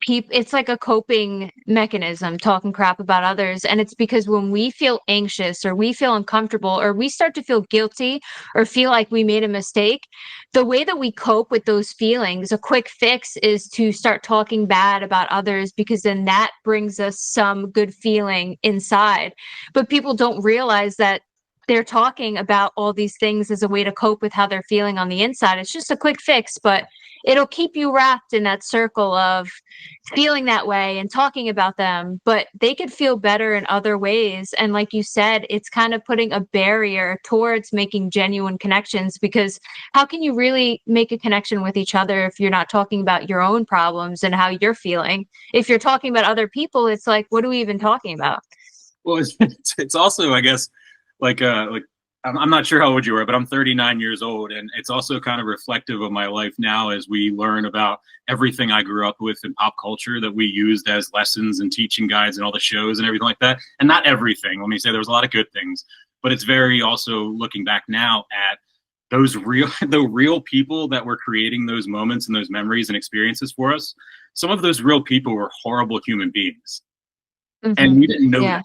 it's like a coping mechanism, talking crap about others. And it's because when we feel anxious or we feel uncomfortable or we start to feel guilty or feel like we made a mistake, the way that we cope with those feelings, a quick fix, is to start talking bad about others, because then that brings us some good feeling inside. But people don't realize that they're talking about all these things as a way to cope with how they're feeling on the inside. It's just a quick fix, but it'll keep you wrapped in that circle of feeling that way and talking about them. But they could feel better in other ways. And like you said, it's kind of putting a barrier towards making genuine connections, because how can you really make a connection with each other if you're not talking about your own problems and how you're feeling? If you're talking about other people, it's like, what are we even talking about? Well, it's also, I guess, like I'm not sure how old you are, but I'm 39 years old, and it's also kind of reflective of my life now as we learn about everything I grew up with in pop culture that we used as lessons and teaching guides and all the shows and everything like that. And not everything. Let me say there was a lot of good things, but it's very also looking back now at the real people that were creating those moments and those memories and experiences for us. Some of those real people were horrible human beings, and we didn't know that.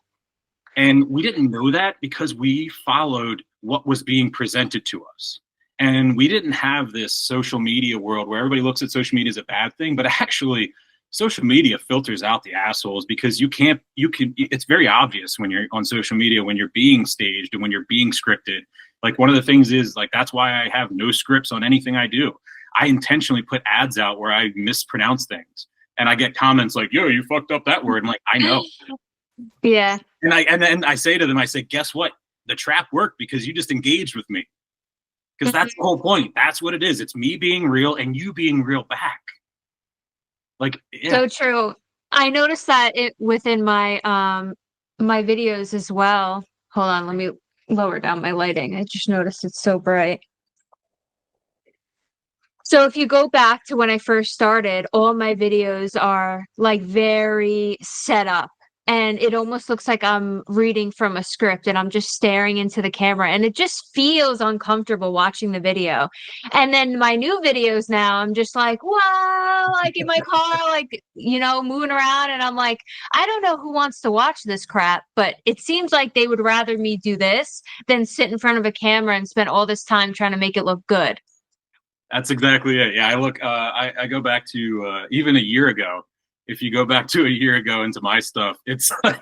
And we didn't know that because we followed what was being presented to us. And we didn't have this social media world where everybody looks at social media as a bad thing, but actually social media filters out the assholes, because it's very obvious when you're on social media, when you're being staged and when you're being scripted. Like, one of the things is, like, that's why I have no scripts on anything I do. I intentionally put ads out where I mispronounce things, and I get comments like, yo, you fucked up that word. I'm like, I know. Yeah. And then I say to them, I say, guess what? The trap worked because you just engaged with me. Because that's the whole point. That's what it is. It's me being real and you being real back. Like, yeah. So true. I noticed that within my my videos as well. Hold on, let me lower down my lighting. I just noticed it's so bright. So if you go back to when I first started, all my videos are like very set up. and it almost looks like I'm reading from a script and I'm just staring into the camera, and it just feels uncomfortable watching the video. And then my new videos now, I'm just like, wow, like in my car, like, moving around, and I'm like, I don't know who wants to watch this crap, but it seems like they would rather me do this than sit in front of a camera and spend all this time trying to make it look good. That's exactly it. Yeah, I go back to even a year ago. If you go back to a year ago into my stuff, it's like,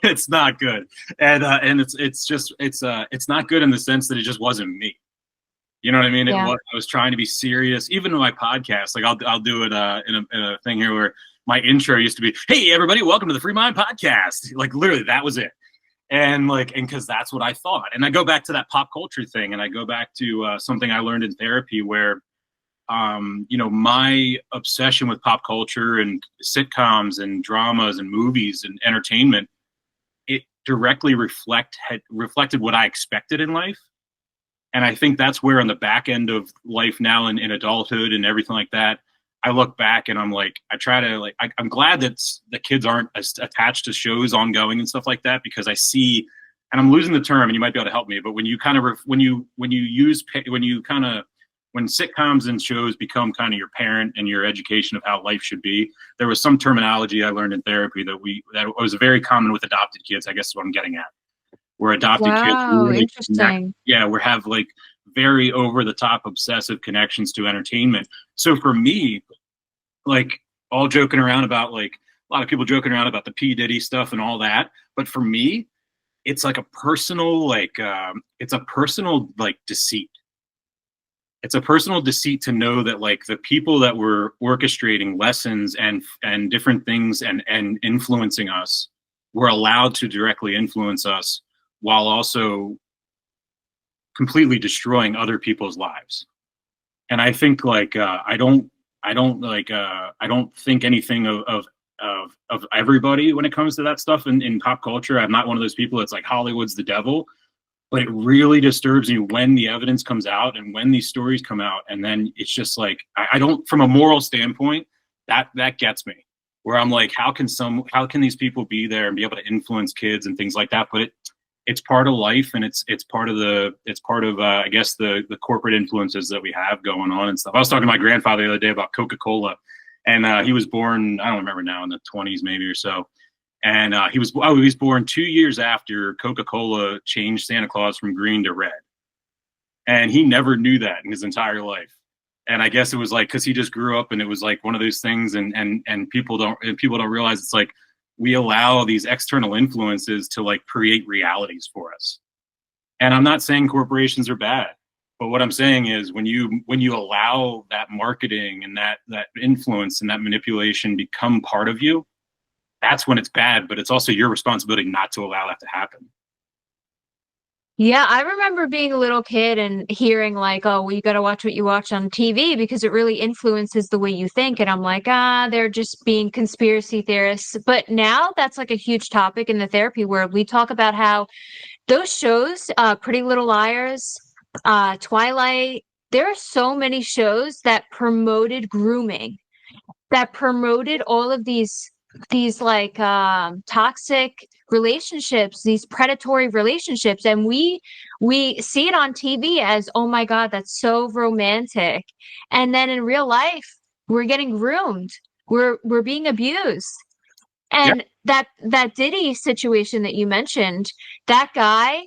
it's not good. And it's not good in the sense that it just wasn't me. You know what I mean? Yeah. I was trying to be serious, even in my podcast. Like I'll do it in a thing here where my intro used to be, "Hey everybody, welcome to the FreeMind Podcast." Like literally that was it. And because that's what I thought. And I go back to that pop culture thing, and I go back to something I learned in therapy where, my obsession with pop culture and sitcoms and dramas and movies and entertainment, it directly reflected what I expected in life. And I think that's where on the back end of life now in adulthood and everything like that, I look back and I'm like, I'm glad that the kids aren't as attached to shows ongoing and stuff like that, because I see, and I'm losing the term and you might be able to help me, but when sitcoms and shows become kind of your parent and your education of how life should be, there was some terminology I learned in therapy that was very common with adopted kids, I guess is what I'm getting at. We're adopted kids. Wow, interesting. Yeah, we have like very over the top obsessive connections to entertainment. So for me, like all joking around about, like a lot of people joking around about the P. Diddy stuff and all that, but for me, it's like a personal deceit. It's a personal deceit to know that like the people that were orchestrating lessons and different things and influencing us were allowed to directly influence us, while also completely destroying other people's lives. And I think like I don't think anything of everybody when it comes to that stuff in pop culture. I'm not one of those people that's like Hollywood's the devil, but it really disturbs me when the evidence comes out and when these stories come out, and then it's just like I don't, from a moral standpoint, that gets me, where I'm like, how can these people be there and be able to influence kids and things like that? But it's part of life, and it's part of I guess the corporate influences that we have going on and stuff. I was talking to my grandfather the other day about Coca-Cola, and he was born, I don't remember now, in the 20s maybe or so, and he was born 2 years after Coca-Cola changed Santa Claus from green to red, and he never knew that in his entire life. And I guess it was like because he just grew up, and it was like one of those things, and people don't realize it's like we allow these external influences to like create realities for us. And I'm not saying corporations are bad, but what I'm saying is when you allow that marketing and that influence and that manipulation become part of you, that's when it's bad. But it's also your responsibility not to allow that to happen. Yeah, I remember being a little kid and hearing like, oh, well, you got to watch what you watch on TV because it really influences the way you think. And I'm like, they're just being conspiracy theorists. But now that's like a huge topic in the therapy world. We talk about how those shows, Pretty Little Liars, Twilight, there are so many shows that promoted grooming, that promoted all of these like toxic relationships, these predatory relationships, and we see it on TV as, oh my God, that's so romantic, and then in real life we're getting groomed, we're being abused. And that Diddy situation that you mentioned, that guy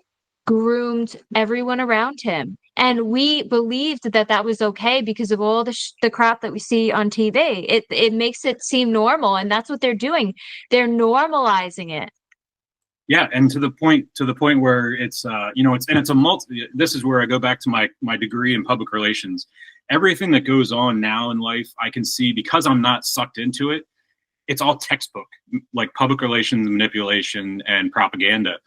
groomed everyone around him. And we believed that was okay because of all the crap that we see on TV. It makes it seem normal, and that's what they're doing. They're normalizing it. Yeah, and to the point where it's it's a multi. This is where I go back to my degree in public relations. Everything that goes on now in life, I can see because I'm not sucked into it. It's all textbook, like public relations manipulation and propaganda.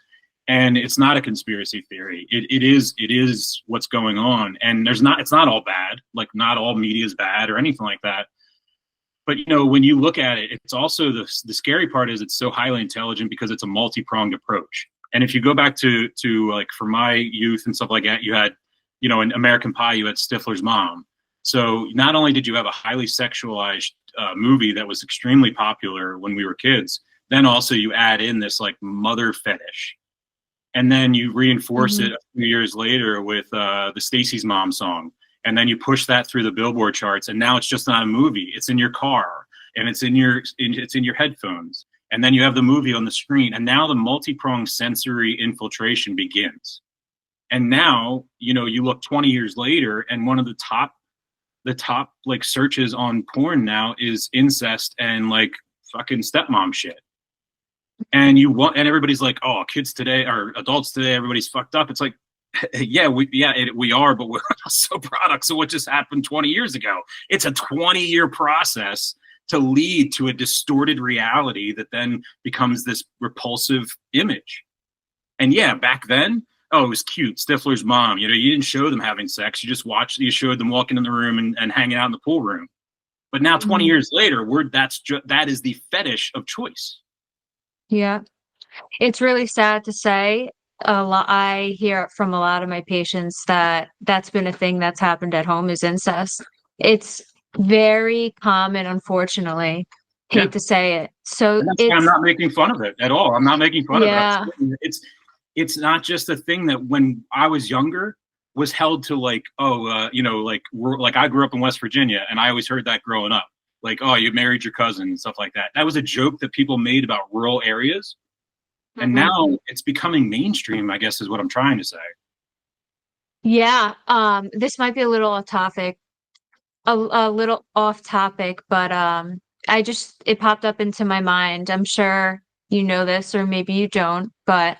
And it's not a conspiracy theory. It is what's going on. And it's not all bad. Like not all media is bad or anything like that. But when you look at it, it's also the scary part is it's so highly intelligent because it's a multi-pronged approach. And if you go back to like for my youth and stuff like that, you had, in American Pie, you had Stifler's mom. So not only did you have a highly sexualized movie that was extremely popular when we were kids, then also you add in this like mother fetish, and then you reinforce it a few years later with the Stacy's Mom song, and then you push that through the Billboard charts, and now it's just not a movie, it's in your car, and it's in your headphones, and then you have the movie on the screen, and now the multi-pronged sensory infiltration begins. And now, you know, you look 20 years later, and one of the top like searches on porn now is incest and like fucking stepmom shit. And everybody's like, oh, kids today or adults today, everybody's fucked up. It's like, yeah, we are, but we're also products of what just happened 20 years ago. It's a 20-year process to lead to a distorted reality that then becomes this repulsive image. And yeah, back then, oh, it was cute. Stifler's mom. You know, you didn't show them having sex. You showed them walking in the room and hanging out in the pool room. But now 20 years later, that is the fetish of choice. Yeah. It's really sad to say. I hear from a lot of my patients that that's been a thing that's happened at home is incest. It's very common, unfortunately. Hate to say it. So I'm not making fun of it at all. I'm not making fun of it. It's not just a thing that when I was younger was held to like, you know, like I grew up in West Virginia, and I always heard that growing up. Like, oh, you married your cousin and stuff like that. That was a joke that people made about rural areas. And now it's becoming mainstream, I guess, is what I'm trying to say. Yeah. This might be a little off topic, but it popped up into my mind. I'm sure you know this, or maybe you don't, but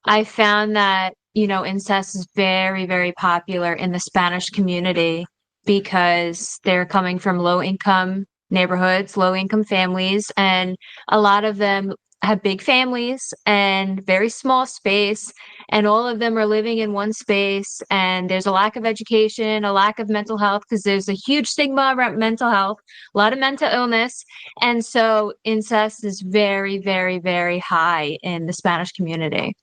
I found that, you know, incest is very, very popular in the Spanish community because they're coming from low income neighborhoods, low income families, and a lot of them have big families and very small space, and all of them are living in one space, and there's a lack of education, a lack of mental health, because there's a huge stigma around mental health, a lot of mental illness, and so incest is very, very, very high in the Spanish community.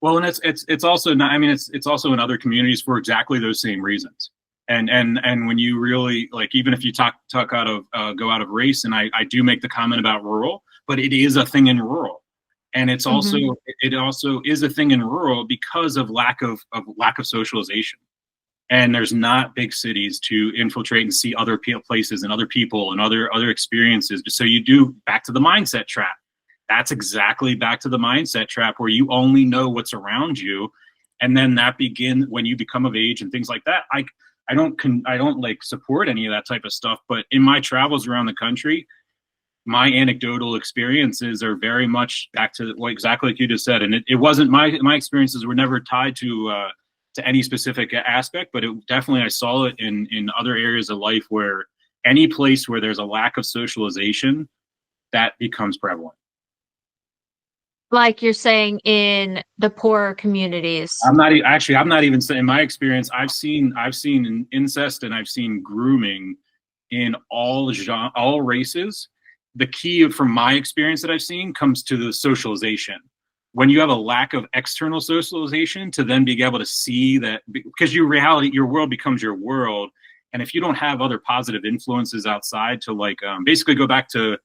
Well, and it's also not, I mean, it's also in other communities for exactly those same reasons. And when you really, like, even if you go out of race, and I do make the comment about rural, but it is a thing in rural. And it's also, it also is a thing in rural because of lack of socialization. And there's not big cities to infiltrate and see other places and other people and other experiences. So you do, back to the mindset trap. That's exactly back to the mindset trap, where you only know what's around you. And then that begins when you become of age and things like that. I don't like support any of that type of stuff, but in my travels around the country, my anecdotal experiences are very much back to exactly like you just said. And it wasn't my experiences were never tied to any specific aspect, but it definitely, I saw it in other areas of life where any place where there's a lack of socialization, that becomes prevalent. Like you're saying in the poorer communities. I'm not even saying, in my experience, I've seen incest and I've seen grooming in all races. The key from my experience that I've seen comes to the socialization. When you have a lack of external socialization to then be able to see that, because your world becomes your world. And if you don't have other positive influences outside to like basically go back to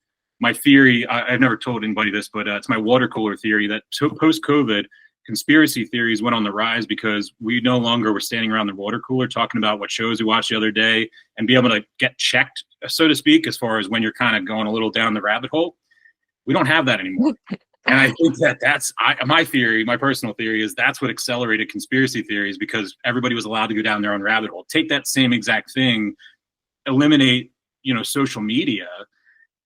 my theory, I've never told anybody this, but it's my water cooler theory that post-COVID, conspiracy theories went on the rise because we no longer were standing around the water cooler talking about what shows we watched the other day and be able to get checked, so to speak, as far as when you're kind of going a little down the rabbit hole. We don't have that anymore. And I think that's my theory, my personal theory is that's what accelerated conspiracy theories, because everybody was allowed to go down their own rabbit hole. Take that same exact thing, eliminate, social media,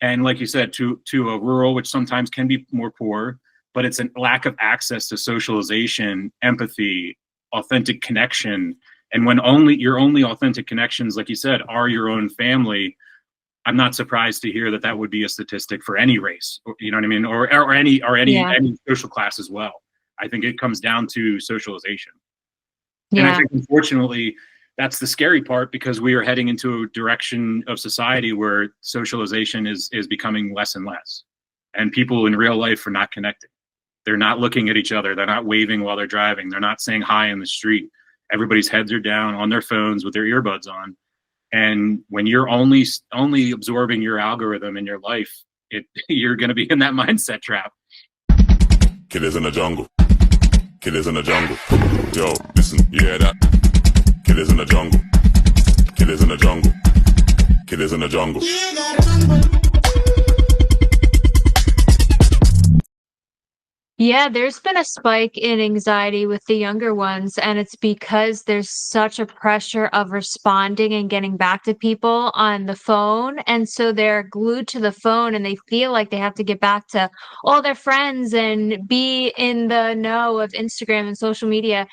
and like you said, to a rural, which sometimes can be more poor, but it's a lack of access to socialization, empathy, authentic connection. And when your only authentic connections, like you said, are your own family, I'm not surprised to hear that would be a statistic for any race. You know what I mean? Or any social class as well. I think it comes down to socialization. Yeah. And I think, unfortunately, that's the scary part, because we are heading into a direction of society where socialization is becoming less and less. And people in real life are not connecting. They're not looking at each other. They're not waving while they're driving. They're not saying hi in the street. Everybody's heads are down on their phones with their earbuds on. And when you're only absorbing your algorithm in your life, you're going to be in that mindset trap. Killers in the jungle. Killers in the jungle. Yo, listen, you hear that? Killers in the jungle. Killers in the jungle. Killers in the jungle. Yeah, there's been a spike in anxiety with the younger ones, and it's because there's such a pressure of responding and getting back to people on the phone. And so they're glued to the phone and they feel like they have to get back to all their friends and be in the know of Instagram and social media.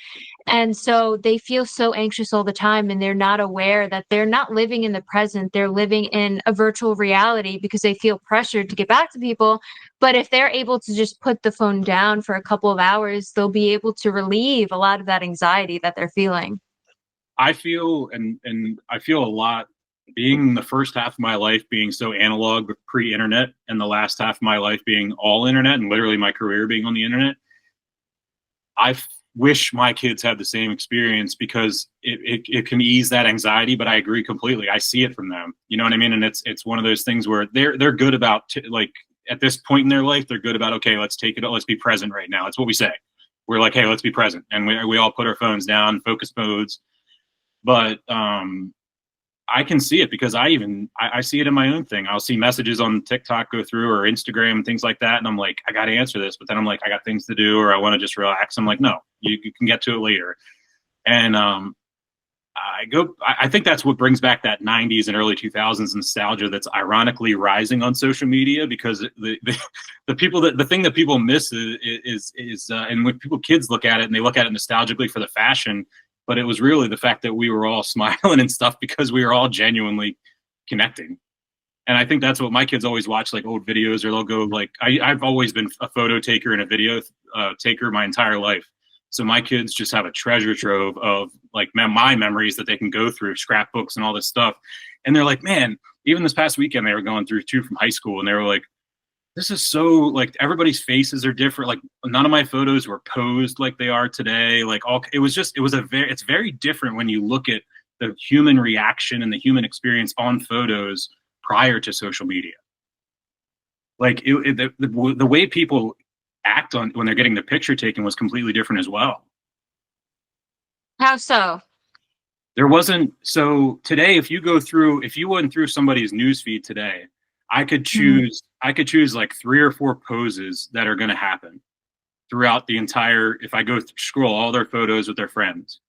And so they feel so anxious all the time, and they're not aware that they're not living in the present. They're living in a virtual reality because they feel pressured to get back to people. But if they're able to just put the phone down for a couple of hours, they'll be able to relieve a lot of that anxiety that they're feeling. I feel, and I feel a lot being the first half of my life being so analog pre-internet, and the last half of my life being all internet, and literally my career being on the internet. I wish my kids had the same experience, because it can ease that anxiety. But I agree completely. I see it from them. You know what I mean? And it's one of those things where they're good about like at this point in their life, they're good about, okay, let's take it. Let's be present right now. That's what we say. We're like, hey, let's be present. And we all put our phones down, focus modes. But I can see it, because I see it in my own thing. I'll see messages on TikTok go through, or Instagram and things like that. And I'm like, I got to answer this. But then I'm like, I got things to do, or I want to just relax. I'm like, no, you can get to it later. And I think that's what brings back that 90s and early 2000s nostalgia that's ironically rising on social media, because the thing that people miss is and when kids look at it, and they look at it nostalgically for the fashion, but it was really the fact that we were all smiling and stuff because we were all genuinely connecting. And I think that's what my kids always watch, like old videos, or they'll go like, I've always been a photo taker and a video taker my entire life. So my kids just have a treasure trove of like my memories that they can go through, scrapbooks and all this stuff. And they're like, man, even this past weekend, they were going through two from high school, and they were like, this is so, like, everybody's faces are different. Like, none of my photos were posed like they are today. Like, it's very different when you look at the human reaction and the human experience on photos prior to social media. Like the way people act on when they're getting the picture taken was completely different as well. How so? There wasn't, so today, if you went through somebody's news feed today, I could choose like 3 or 4 poses that are going to happen throughout the entire, if I go scroll all their photos with their friends.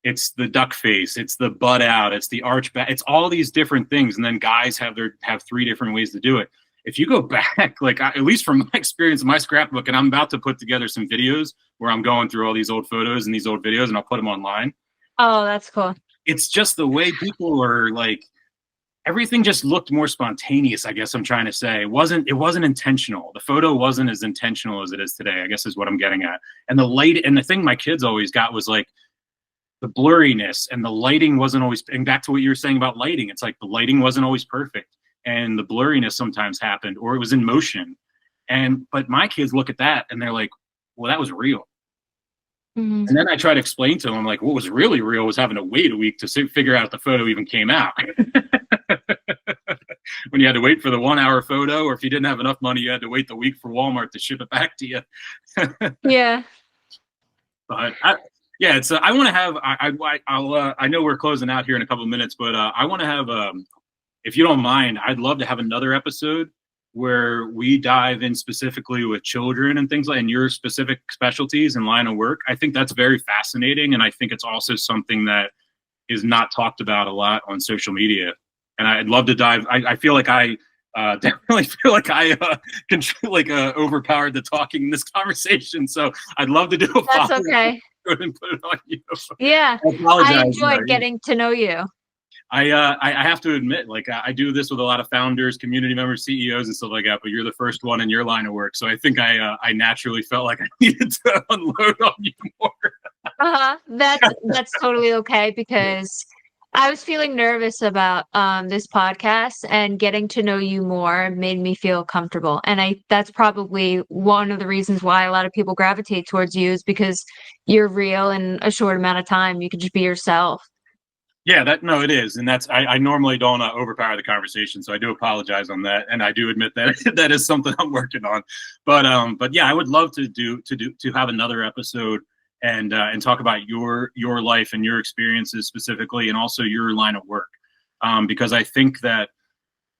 It's the duck face, it's the butt out, it's the arch back, it's all these different things. And then guys have 3 different ways to do it. If you go back, like at least from my experience in my scrapbook, and I'm about to put together some videos where I'm going through all these old photos and these old videos, and I'll put them online. Oh, that's cool. It's just the way people were like, everything just looked more spontaneous, I guess I'm trying to say. It wasn't intentional. The photo wasn't as intentional as it is today, I guess is what I'm getting at. And the thing my kids always got was like the blurriness, and the lighting wasn't always, and back to what you were saying about lighting, it's like the lighting wasn't always perfect, and the blurriness sometimes happened, or it was in motion. But my kids look at that and they're like, well, that was real. Mm-hmm. And then I try to explain to them, like, what was really real was having to wait a week to figure out if the photo even came out. When you had to wait for the 1-hour photo, or if you didn't have enough money, you had to wait the week for Walmart to ship it back to you. Yeah. But I want to have, I know we're closing out here in a couple of minutes, but I want to have, if you don't mind, I'd love to have another episode where we dive in specifically with children and things like, and your specific specialties and line of work. I think that's very fascinating. And I think it's also something that is not talked about a lot on social media. And I'd love to dive. I feel like I definitely feel like I overpowered the talking in this conversation. So I'd love to do a That's okay. And put it on you. Yeah. I enjoyed getting to know you. I have to admit, like, I do this with a lot of founders, community members, CEOs, and stuff like that. But you're the first one in your line of work, so I think I naturally felt like I needed to unload on you more. That's totally okay, because I was feeling nervous about this podcast, and getting to know you more made me feel comfortable. And that's probably one of the reasons why a lot of people gravitate towards you, is because you're real in a short amount of time. You can just be yourself. Yeah, no, it is, and I normally don't overpower the conversation, so I do apologize on that, and I do admit that that is something I'm working on. But yeah, I would love to have another episode and talk about your life and your experiences specifically, and also your line of work, because I think that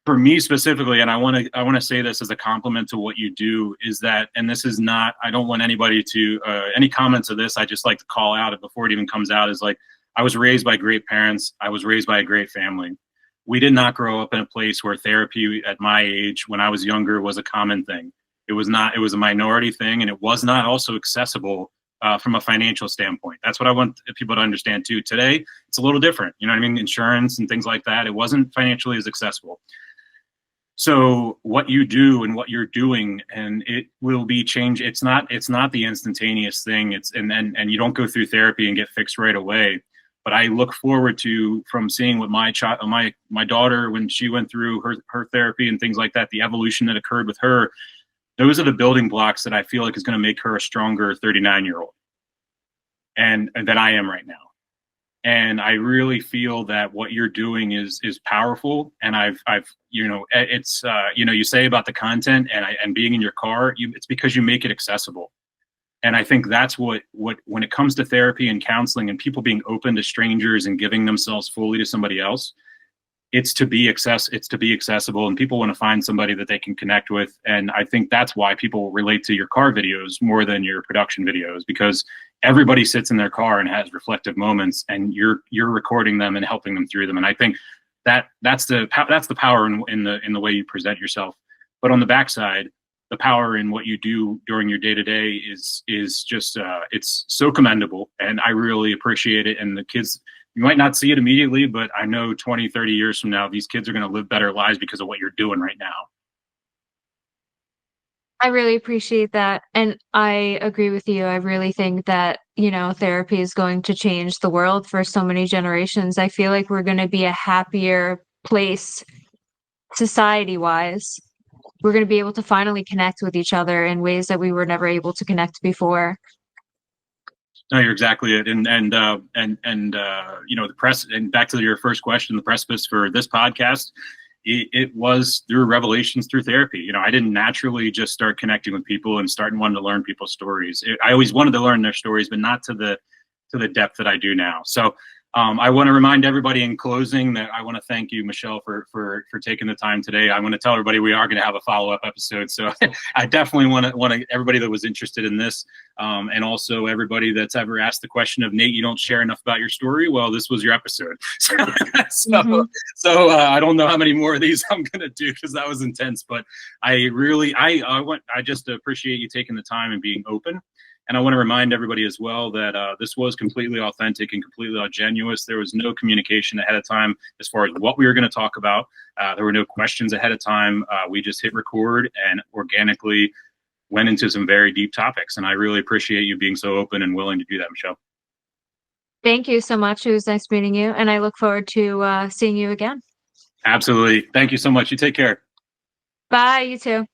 for me specifically, and I want to say this as a compliment to what you do, is that, and this is not, I don't want anybody to any comments of this. I just like to call out it before it even comes out. Is like, I was raised by great parents. I was raised by a great family. We did not grow up in a place where therapy at my age, when I was younger, was a common thing. It was not. It was a minority thing, and it was not also accessible from a financial standpoint. That's what I want people to understand too. Today, it's a little different. You know what I mean? Insurance and things like that. It wasn't financially as accessible. So what you do and what you're doing, and it will be changed. It's not the instantaneous thing. And you don't go through therapy and get fixed right away. But I look forward to, from seeing what my daughter, when she went through her therapy and things like that, the evolution that occurred with her. Those are the building blocks that I feel like is going to make her a stronger 39-year-old, and than I am right now. And I really feel that what you're doing is powerful. And I've it's you say about the content and being in your car, it's because you make it accessible. And I think that's what when it comes to therapy and counseling and people being open to strangers and giving themselves fully to somebody else, it's to be accessible, and people want to find somebody that they can connect with. And I think that's why people relate to your car videos more than your production videos, because everybody sits in their car and has reflective moments, and you're recording them and helping them through them. And I think that's the power in the way you present yourself. But on the backside, the power in what you do during your day-to-day is just it's so commendable, and I really appreciate it. And the kids, you might not see it immediately, but I know 20, 30 years from now, these kids are going to live better lives because of what you're doing right now. I really appreciate that. And I agree with you. I really think that, therapy is going to change the world for so many generations. I feel like we're going to be a happier place society-wise. We're going to be able to finally connect with each other in ways that we were never able to connect before. No, you're exactly it. And the press, and back to your first question, the precipice for this podcast, it was through revelations, through therapy. I didn't naturally just start connecting with people and wanting to learn people's stories. I always wanted to learn their stories, but not to the depth that I do now. So I want to remind everybody in closing that I want to thank you, Michelle, for taking the time today. I want to tell everybody we are going to have a follow-up episode. So I definitely want to everybody that was interested in this, and also everybody that's ever asked the question of, Nate, you don't share enough about your story. Well, this was your episode. So I don't know how many more of these I'm going to do, because that was intense. But I just appreciate you taking the time and being open. And I want to remind everybody as well that this was completely authentic and completely genuine. There was no communication ahead of time as far as what we were going to talk about. There were no questions ahead of time. We just hit record and organically went into some very deep topics. And I really appreciate you being so open and willing to do that, Michelle. Thank you so much. It was nice meeting you. And I look forward to seeing you again. Absolutely. Thank you so much. You take care. Bye, you too.